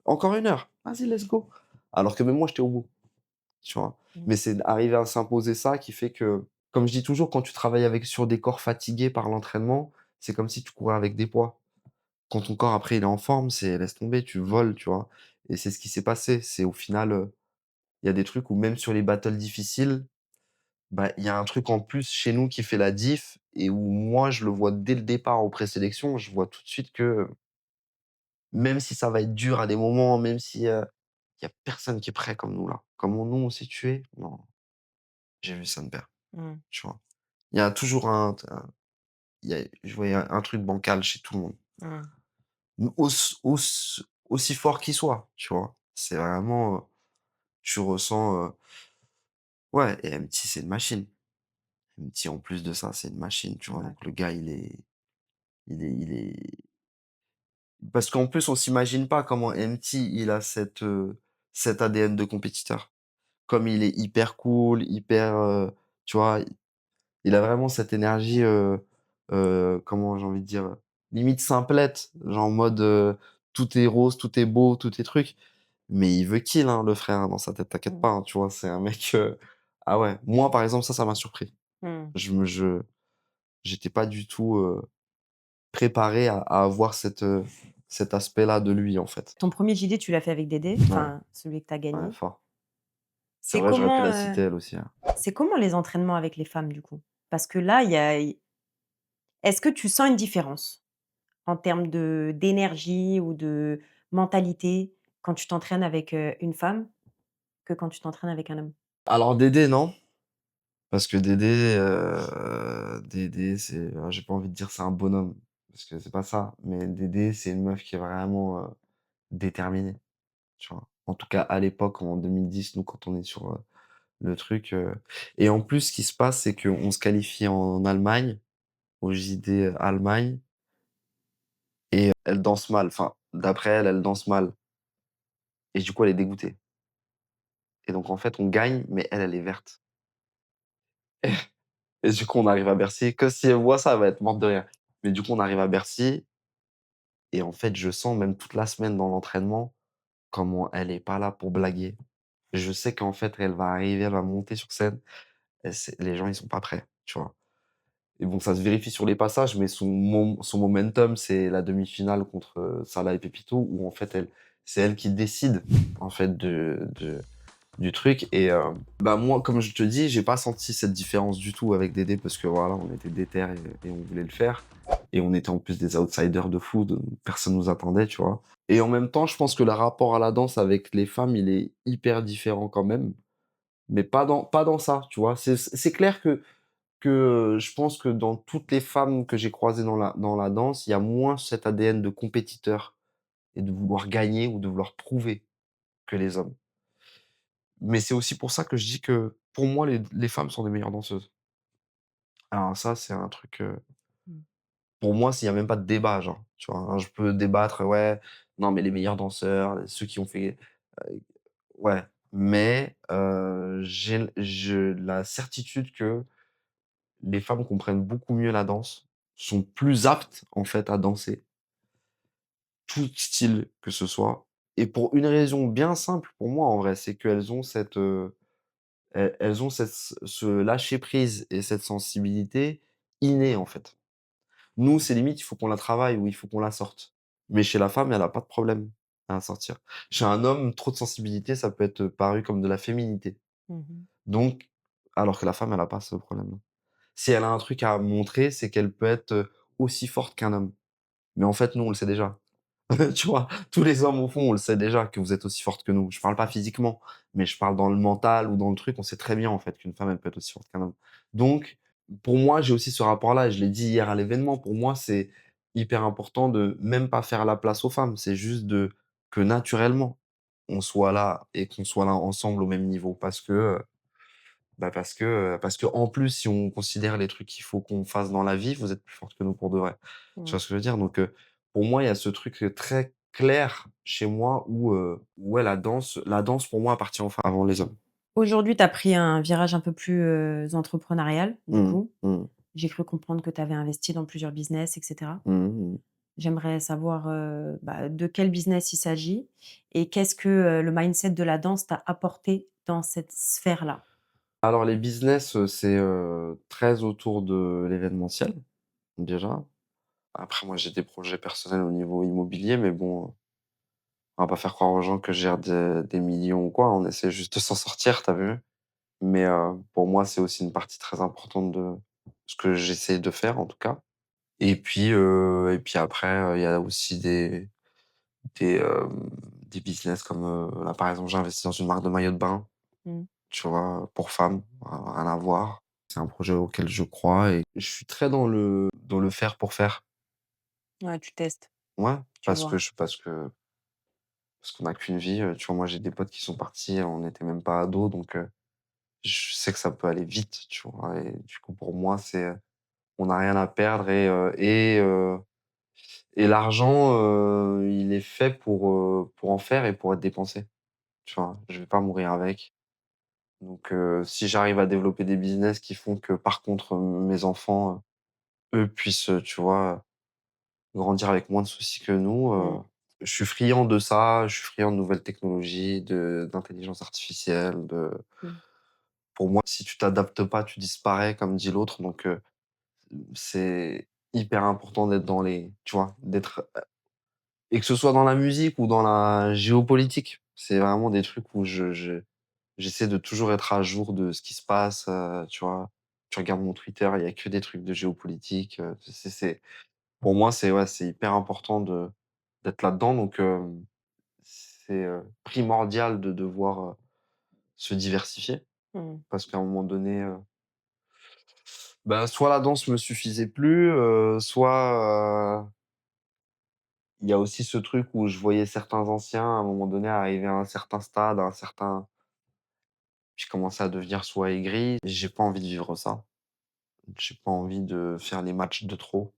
Encore 1 heure? Vas-y, let's go». Alors que même moi, j'étais au bout, tu vois? mmh, Mais c'est arriver à s'imposer ça qui fait que, comme je dis toujours, quand tu travailles sur des corps fatigués par l'entraînement, c'est comme si tu courais avec des poids. quand ton corps après il est en forme, c'est laisse tomber, tu voles, tu vois? Et c'est ce qui s'est passé. C'est au final, il y a des trucs où même sur les battles difficiles, bah, il y a un truc en plus chez nous qui fait la diff et où moi je le vois dès le départ aux présélections, je vois tout de suite que même si ça va être dur à des moments, même si, il y a personne qui est prêt comme nous là. Comment nous on s'est tués, non, j'ai vu ça de père, Mmh. tu vois? Il y a toujours il y a je voyais un truc bancal chez tout le monde. Mmh. Aussi fort qu'il soit, tu vois? C'est vraiment, tu ressens, ouais et MT c'est une machine. MT en plus de ça, c'est une machine, tu vois? Ouais. Donc le gars il est parce qu'en plus on s'imagine pas comment MT il a cet ADN de compétiteur. Comme il est hyper cool, hyper, tu vois? Il a vraiment cette énergie, comment j'ai envie de dire? Limite simplette, genre en mode, tout est rose, tout est beau, tout est truc. Mais il veut kill, hein, le frère, hein, dans sa tête, t'inquiète Mmh. pas, hein, tu vois? C'est un mec, ah ouais, moi, par exemple, ça m'a surpris. Mmh. Je j'étais pas du tout, préparé à avoir cet aspect-là de lui, en fait. Ton premier er JD, tu l'as fait avec Dédé, Ouais, enfin celui que tu as ouais, gagné. fort. C'est C'est vrai, j'aurais pu comment, la citer elle aussi, hein. c'est comment les entraînements avec les femmes du coup? Parce que là, il y a est-ce que tu sens une différence en termes de d'énergie ou de mentalité quand tu t'entraînes avec, une femme que quand tu t'entraînes avec un homme? Alors Dédé, non, parce que Dédé, Dédé, c'est j'ai pas envie de dire c'est un bonhomme, parce que c'est pas ça, mais Dédé, c'est une meuf qui est vraiment, déterminée, tu vois? En tout cas, à l'époque, en 2010, nous, quand on est sur, le truc, et en plus, ce qui se passe, c'est qu'on se qualifie en Allemagne, au JD Allemagne et elle danse mal. Enfin, d'après elle, elle danse mal et du coup, elle est dégoûtée et donc en fait, on gagne, mais elle, elle est verte et du coup, on arrive à Bercy, que si elle voit ça, elle va être morte de rire. Mais du coup, on arrive à Bercy et en fait, je sens même toute la semaine dans l'entraînement, comment elle est pas là pour blaguer. Je sais qu'en fait, elle va arriver, elle va monter sur scène et c'est les gens, ils sont pas prêts, tu vois? Et bon, ça se vérifie sur les passages, mais son momentum, c'est la demi-finale contre, Salah et Pepito où en fait, c'est elle qui décide, en fait, du truc et bah, moi, comme je te dis, j'ai pas senti cette différence du tout avec Dédé parce que voilà, on était déter et on voulait le faire et on était en plus des outsiders de fou, de personne nous attendait, tu vois? Et en même temps, je pense que le rapport à la danse avec les femmes, il est hyper différent quand même, mais pas dans ça, tu vois? C'est clair que, je pense que dans toutes les femmes que j'ai croisées dans la danse, il y a moins cet ADN de compétiteur et de vouloir gagner ou de vouloir prouver que les hommes. Mais c'est aussi pour ça que je dis que, pour moi, les femmes sont des meilleures danseuses. Alors ça, c'est un truc, Mmh. pour moi, s'il y a même pas de débat, genre, tu vois? Hein, je peux débattre, ouais, non, mais les meilleurs danseurs, ceux qui ont fait, ouais, mais j'ai la certitude que les femmes comprennent beaucoup mieux la danse, sont plus aptes, en fait, à danser, tout style que ce soit et pour une raison bien simple pour moi, en vrai, c'est qu'elles ont elles ont ce lâcher prise et cette sensibilité innée, en fait. Nous, c'est limite, il faut qu'on la travaille ou il faut qu'on la sorte. Mais chez la femme, elle a pas de problème à la sortir. Chez un homme, trop de sensibilité, ça peut être paru comme de la féminité. Mmh mh. Donc alors que la femme, elle a pas ce problème-là. Si elle a un truc à montrer, c'est qu'elle peut être, aussi forte qu'un homme. Mais en fait, nous, on le sait déjà. Tu vois? Tous les hommes, au fond, on le sait déjà que vous êtes aussi fortes que nous. Je parle pas physiquement, mais je parle dans le mental ou dans le truc, on sait très bien, en fait, qu'une femme, elle peut être aussi forte qu'un homme. Donc, pour moi, j'ai aussi ce rapport-là et je l'ai dit hier à l'événement, pour moi, c'est hyper important de même pas faire la place aux femmes. C'est juste que naturellement, on soit là et qu'on soit là ensemble au même niveau parce que en plus, si on considère les trucs qu'il faut qu'on fasse dans la vie, vous êtes plus forte que nous pour de vrai. Tu Mmh. vois ce que je veux dire? Donc, pour moi, il y a ce truc, très clair chez moi où, ouais, la danse pour moi appartient aux femmes avant les hommes. Aujourd'hui, tu as pris un virage un peu plus, entrepreneurial, du Mmh. coup. Mmh. J'ai cru comprendre que tu avais investi dans plusieurs business et cetera. Mmh mh. J'aimerais savoir, bah, de quel business il s'agit et qu'est-ce que, le mindset de la danse t'a apporté dans cette sphère-là? Alors les business, c'est, très autour de l'événementiel, déjà. Après moi, j'ai des projets personnels au niveau immobilier, mais bon, on va pas faire croire aux gens que je gère des millions ou quoi. On essaie juste de s'en sortir, tu vu? Mais, pour moi, c'est aussi une partie très importante de ce que j'essaie de faire, en tout cas. Et puis après, il y a aussi des, hem, des business comme, là, par exemple, j'ai investi dans une marque de maillots de bain, Mmh. tu vois? Pour femmes, rien à voir. C'est un projet auquel je crois et je suis très dans le faire pour faire. Ouais, tu testes, Ouais, tu vois? parce qu'on a qu'une vie, tu vois? Moi, j'ai des potes qui sont partis, on n'était même pas ados, donc je sais que ça peut aller vite, tu vois? Et du coup, pour moi, c'est, on n'a rien à perdre et l'argent, il est fait pour en faire et pour être dépensé, tu vois? Je vais pas mourir avec. Donc si j'arrive à développer des business qui font que, par contre, mes enfants, eux, puissent, tu vois, grandir avec moins de soucis que nous, Mmh. je suis friand de ça, je suis friand de nouvelles technologies, de d'intelligence artificielle, de Mmh. pour moi, si tu t'adaptes pas, tu disparais, comme dit l'autre, donc c'est hyper important d'être dans les tu vois? D'être et que ce soit dans la musique ou dans la géopolitique. C'est vraiment des trucs où j'essaie de toujours être à jour de ce qui se passe, tu vois? Tu regardes mon Twitter, il y a que des trucs de géopolitique, c'est pour moi, c'est ouais, c'est hyper important de d'être là-dedans donc c'est, primordial de devoir, se diversifier Mmh. parce qu'à un moment donné, bah, soit la danse me suffisait plus, soit, il y a aussi ce truc où je voyais certains anciens, à un moment donné, arriver à un certain stade, à un certain puis commencer à devenir soit aigri. J'ai pas envie de vivre ça. J'ai pas envie de faire les matchs de trop.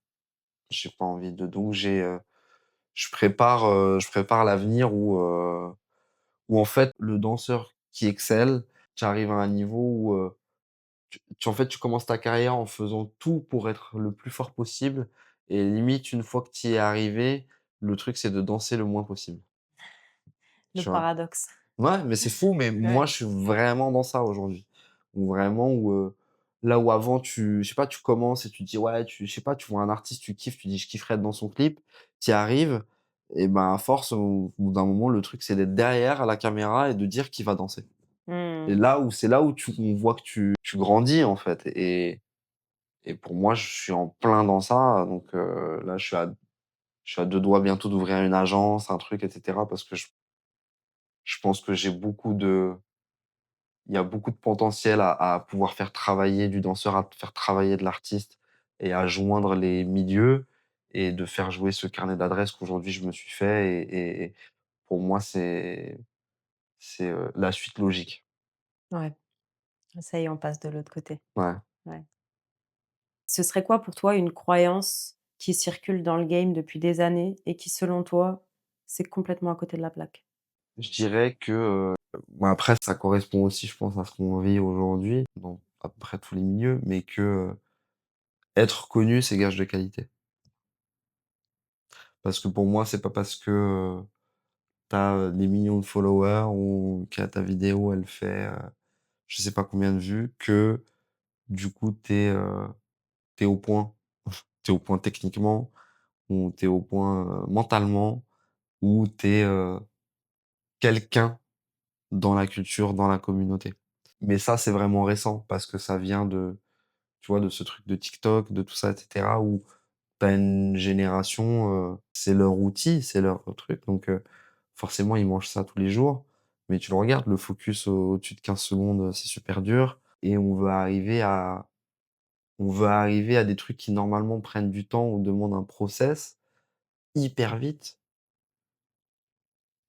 J'ai pas envie de donc je prépare l'avenir où en fait, le danseur qui excelle, tu arrives à un niveau où, en fait, tu commences ta carrière en faisant tout pour être le plus fort possible et limite, une fois que tu y es arrivé, le truc, c'est de danser le moins possible, Le tu vois? paradoxe. Ouais, mais c'est fou, mais Ouais. moi, je suis vraiment dans ça aujourd'hui. Là où avant tu je sais pas, tu commences et tu te dis: «Ouais», je sais pas, tu vois un artiste, tu kiffes, tu dis: «Je kifferais être dans son clip». Tu y arrives et ben, à force, au bout d'un moment, le truc, c'est d'être derrière à la caméra et de dire qu'il va danser. Et Mmh. là où c'est là où on voit que tu grandis, en fait et pour moi, je suis en plein dans ça, donc là, je suis à 2 doigts bientôt d'ouvrir une agence, un truc et cetera parce que je pense que j'ai beaucoup de il y a beaucoup de potentiel à pouvoir faire travailler du danseur, à faire travailler de l'artiste et à joindre les milieux et de faire jouer ce carnet d'adresses qu'aujourd'hui je me suis fait et pour moi, c'est, la suite logique. Ouais, ça y est, on passe de l'autre côté. Ouais. Ouais. Ce serait quoi pour toi une croyance qui circule dans le game depuis des années et qui, selon toi, c'est complètement à côté de la plaque? Je dirais que, après ça correspond aussi, je pense, à ce qu'on vit aujourd'hui dans à peu près tous les milieux, mais que, être connu, c'est gage de qualité. Parce que pour moi, c'est pas parce que, tu as, des millions de followers ou que ta vidéo, elle fait, je sais pas combien de vues, que du coup tu es au point. Tu es au point techniquement ou tu es au point, mentalement ou tu es, quelqu'un dans la culture, dans la communauté. Mais ça, c'est vraiment récent parce que ça vient de tu vois, de ce truc de TikTok, de tout ça et cetera où tu as une génération, c'est leur outil, c'est leur truc donc forcément ils mangent ça tous les jours. Mais tu le regardes, le focus au-dessus de 15 secondes, c'est super dur et on veut arriver à des trucs qui normalement prennent du temps ou demandent un process hyper vite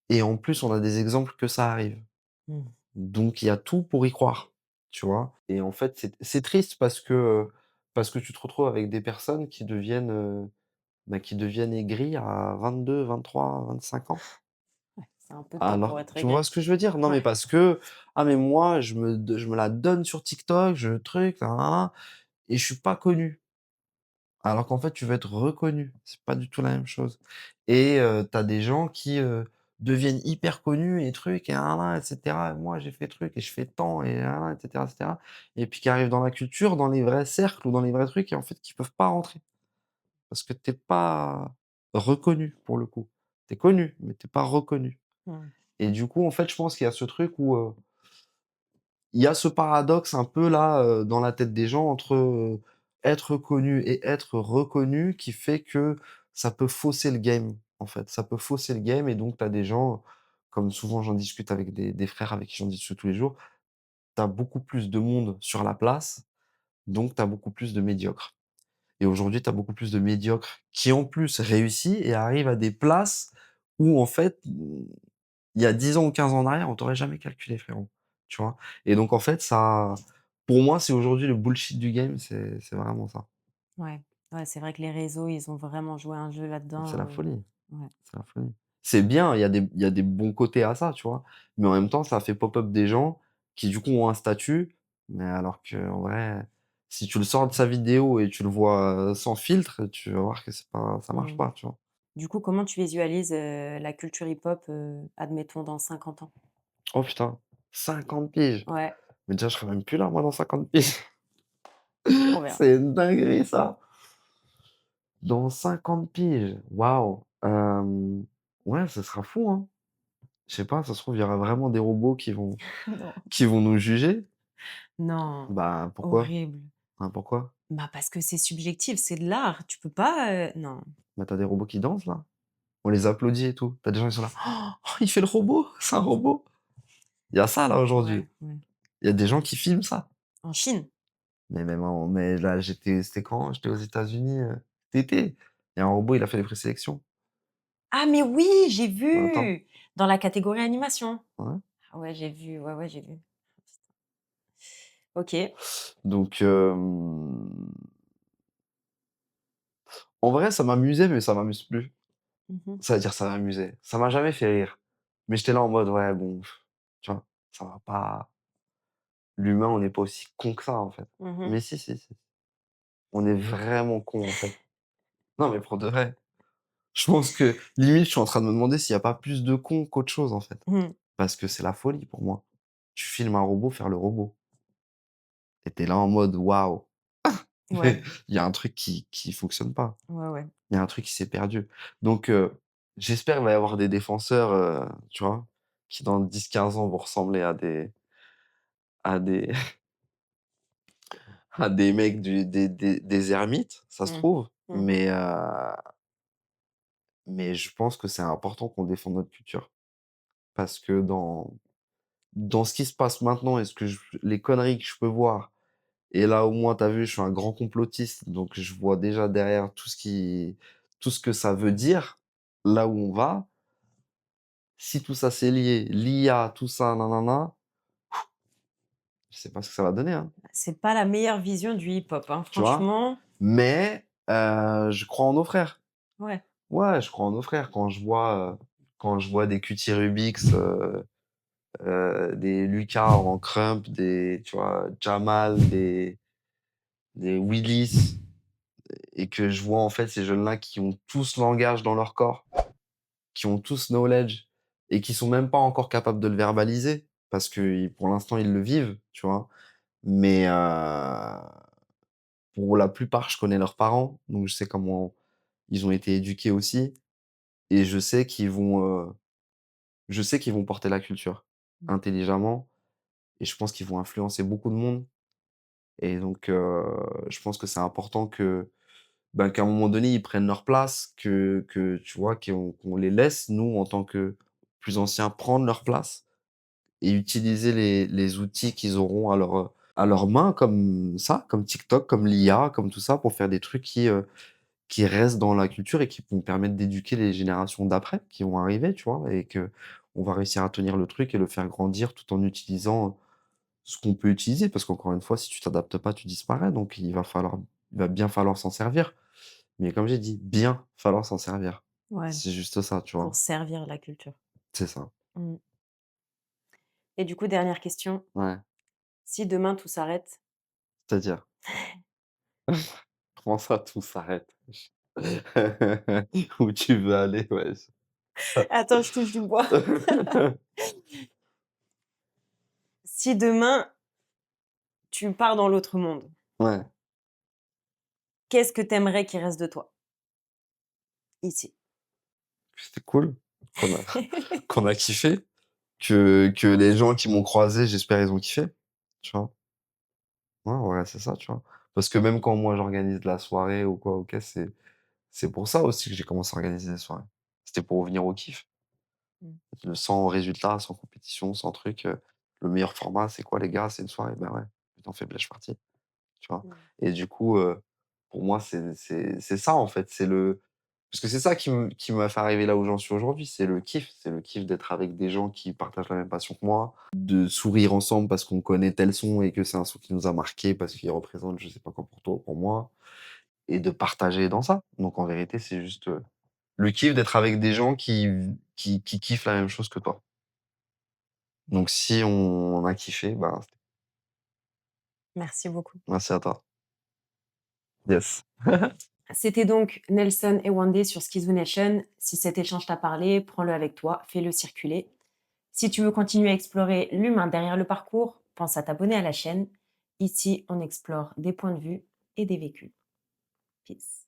et en plus on a des exemples que ça arrive. Mmh. Donc il y a tout pour y croire, tu vois? Et en fait, c'est triste parce que tu te retrouves avec des personnes qui deviennent aigris à 22, 23, 25 ans. Ouais, c'est un peu tôt pour Alors être tu vois aigri. ce que je veux dire? Non, mais Ouais. parce que: «Ah mais moi je me la donne sur TikTok, je truc, nin nin nin et je suis pas connu». Alors qu'en fait, tu veux être reconnu. C'est pas du tout la même chose et tu des gens qui, deviennent hyper connus et trucs et nin nin et cetera. Moi, j'ai fait truc et je fais tant et nin nin et cetera et puis qui arrivent dans la culture, dans les vrais cercles ou dans les vrais trucs et en fait qui peuvent pas rentrer. parce que tu pas reconnu pour le coup. Tu es connu, mais tu pas reconnu Mmh. et du coup, en fait, je pense qu'il y a ce truc où, il y a ce paradoxe un peu là, dans la tête des gens entre, être connu et être reconnu qui fait que ça peut fausser le game, en fait. Ça peut fausser le game et donc tu as des gens, comme souvent j'en discute avec des frères avec qui j'en discute tous les jours, tu as beaucoup plus de monde sur la place, donc tu as beaucoup plus de médiocres et aujourd'hui, tu as beaucoup plus de médiocres qui en plus réussissent et arrivent à des places où en fait, il y a 10 ans ou 15 ans en arrière, on t'aurait jamais calculé frérot, tu vois? Et donc en fait ça pour moi, c'est aujourd'hui le bullshit du game, c'est vraiment ça. Ouais. Ouais, c'est vrai que les réseaux, ils ont vraiment joué un jeu C'est là-dedans, la folie, ouais. c'est la folie. C'est bien, il y a des bons côtés à ça, tu vois? Mais en même temps, ça fait pop-up des gens qui du coup ont un statut, mais alors qu'en vrai, si tu le sors de sa vidéo et tu le vois, sans filtre, tu vas voir que c'est pas ça marche Mmh. pas, tu vois? Du coup, comment tu visualises, la culture hip-hop, admettons dans 50 ans? Oh putain, 50 piges! Ouais, Mais déjà je serai même plus là moi dans 50 piges. on verra. C'est une dinguerie ça! Dans 50 piges, waouh! Ouais, ce sera fou, hein. Je sais pas, ça se trouve, il y aura vraiment des robots qui vont Non. qui vont nous juger. Non, Bah, pourquoi? horrible. Hein, pourquoi? Bah, parce que c'est subjectif, c'est de l'art. Tu peux pas, non. Bah, tu des robots qui dansent là. On les applaudit et tout. T'as des gens qui sont là: «Oh, il fait le robot, c'est un robot». Il y a ça là Ouais, aujourd'hui. ouais. Il y a des gens qui filment ça. En Chine? Mais là, c'était quand? J'étais aux États-Unis, cet été. Il y a un robot, il a fait les présélections. Ah mais oui, j'ai Attends, vu! Dans la catégorie animation. ouais. Ah ouais, j'ai vu, ouais, ouais, j'ai vu. OK. Donc en vrai, ça m'amusait, mais ça m'amuse plus. Mmh mh. Ça veut dire ça m'amusait. Ça m'a jamais fait rire. Mais j'étais là en mode: «Ouais, bon, tu vois? Ça va pas l'humain, on n'est pas aussi con que ça, en fait». Mmh. Mais si, si, si. On est vraiment con, en fait. Non, mais pour de vrai. Je pense que limite, je suis en train de me demander s'il y a pas plus de cons qu'autre chose, en fait. Mmh. Parce que c'est la folie pour moi. Tu filmes un robot faire le robot et tu là en mode: «Waouh!» Ouais, Il y a un truc qui fonctionne pas. ouais, ouais. Il y a un truc qui s'est perdu. Donc j'espère qu'il va y avoir des défenseurs, tu vois? Qui dans 10-15 ans vont ressembler à des à des mecs des ermites, ça se Mmh. trouve. Mmh mh. Mais je pense que c'est important qu'on défende notre culture. Parce que dans ce qui se passe maintenant et ce que je les conneries que je peux voir et là, au moins, tu as vu, je suis un grand complotiste, donc je vois déjà derrière tout ce que ça veut dire, là où on va. Si tout ça, c'est lié, l'IA, tout ça, nin je sais pas ce que ça va donner, hein, C'est pas la meilleure vision du hip-hop, hein, tu vois? franchement. Mais je crois en nos frères. Ouais. Ouais, je crois en nos frères. Quand je vois des Qt Rubik's, des Lucas en Crump, des tu vois, Jamal, des Willis et que je vois, en fait, ces jeunes-là qui ont tous langage dans leur corps, qui ont tous knowledge et qui sont même pas encore capables de le verbaliser parce que pour l'instant, ils le vivent, tu vois? Mais pour la plupart, je connais leurs parents, donc je sais comment ils ont été éduqués aussi et je sais qu'ils vont porter la culture Mmh. intelligemment et je pense qu'ils vont influencer beaucoup de monde et donc je pense que c'est important qu'à un moment donné, ils prennent leur place, que tu vois, qu'on les laisse, nous, en tant que plus anciens, prendre leur place et utiliser les outils qu'ils auront à leur main comme ça, comme TikTok, comme l'IA, comme tout ça, pour faire des trucs qui restent dans la culture et qui vont permettre d'éduquer les générations d'après, qui vont arriver, tu vois? Et qu'on va réussir à tenir le truc et le faire grandir tout en utilisant ce qu'on peut utiliser. Parce qu'encore une fois, si tu t'adaptes pas, tu disparais, donc il va bien falloir s'en servir. Mais comme j'ai dit, bien falloir s'en servir. Ouais, C'est juste ça, tu pour vois? servir la culture. C'est ça. Mmh. Et du coup, dernière question, Ouais, si demain tout s'arrête, c'est-à-dire? Comment ça tout s'arrête? Wesh? Où tu veux aller, wesh? attends, je touche du bois. Si demain tu pars dans l'autre monde, Ouais, qu'est-ce que tu aimerais qu'il reste de toi? Ici. C'était cool, qu'on a qu'on a kiffé, que les gens qui m'ont croisé, j'espère ils ont kiffé, tu vois? Ouais, ouais, c'est ça, tu vois? Parce que même quand moi j'organise de la soirée ou quoi, OK, c'est pour ça aussi que j'ai commencé à organiser des soirées. C'était pour revenir au kiff. Mmh. Sans résultat, sans compétition, sans truc, le meilleur format, c'est quoi les gars? C'est une soirée? Ben ouais, tu fais Black Party, tu vois? Mmh. Et du coup, pour moi, c'est ça en fait, c'est le parce que c'est ça qui m'a fait arriver là où j'en suis aujourd'hui, c'est le kiff d'être avec des gens qui partagent la même passion que moi, de sourire ensemble parce qu'on connaît tel son et que c'est un son qui nous a marqué parce qu'il représente je sais pas quoi pour toi ou pour moi et de partager dans ça. Donc en vérité, c'est juste, le kiff d'être avec des gens qui kiffent la même chose que toi. Donc si on a kiffé, ben, Merci beaucoup. merci à toi. Yes. C'était donc Nelson et Wandé sur Skizoo Nation. Si cet échange t'a parlé, prends-le avec toi, fais-le circuler. Si tu veux continuer à explorer l'humain derrière le parcours, pense à t'abonner à la chaîne. Ici, on explore des points de vue et des vécus. Peace.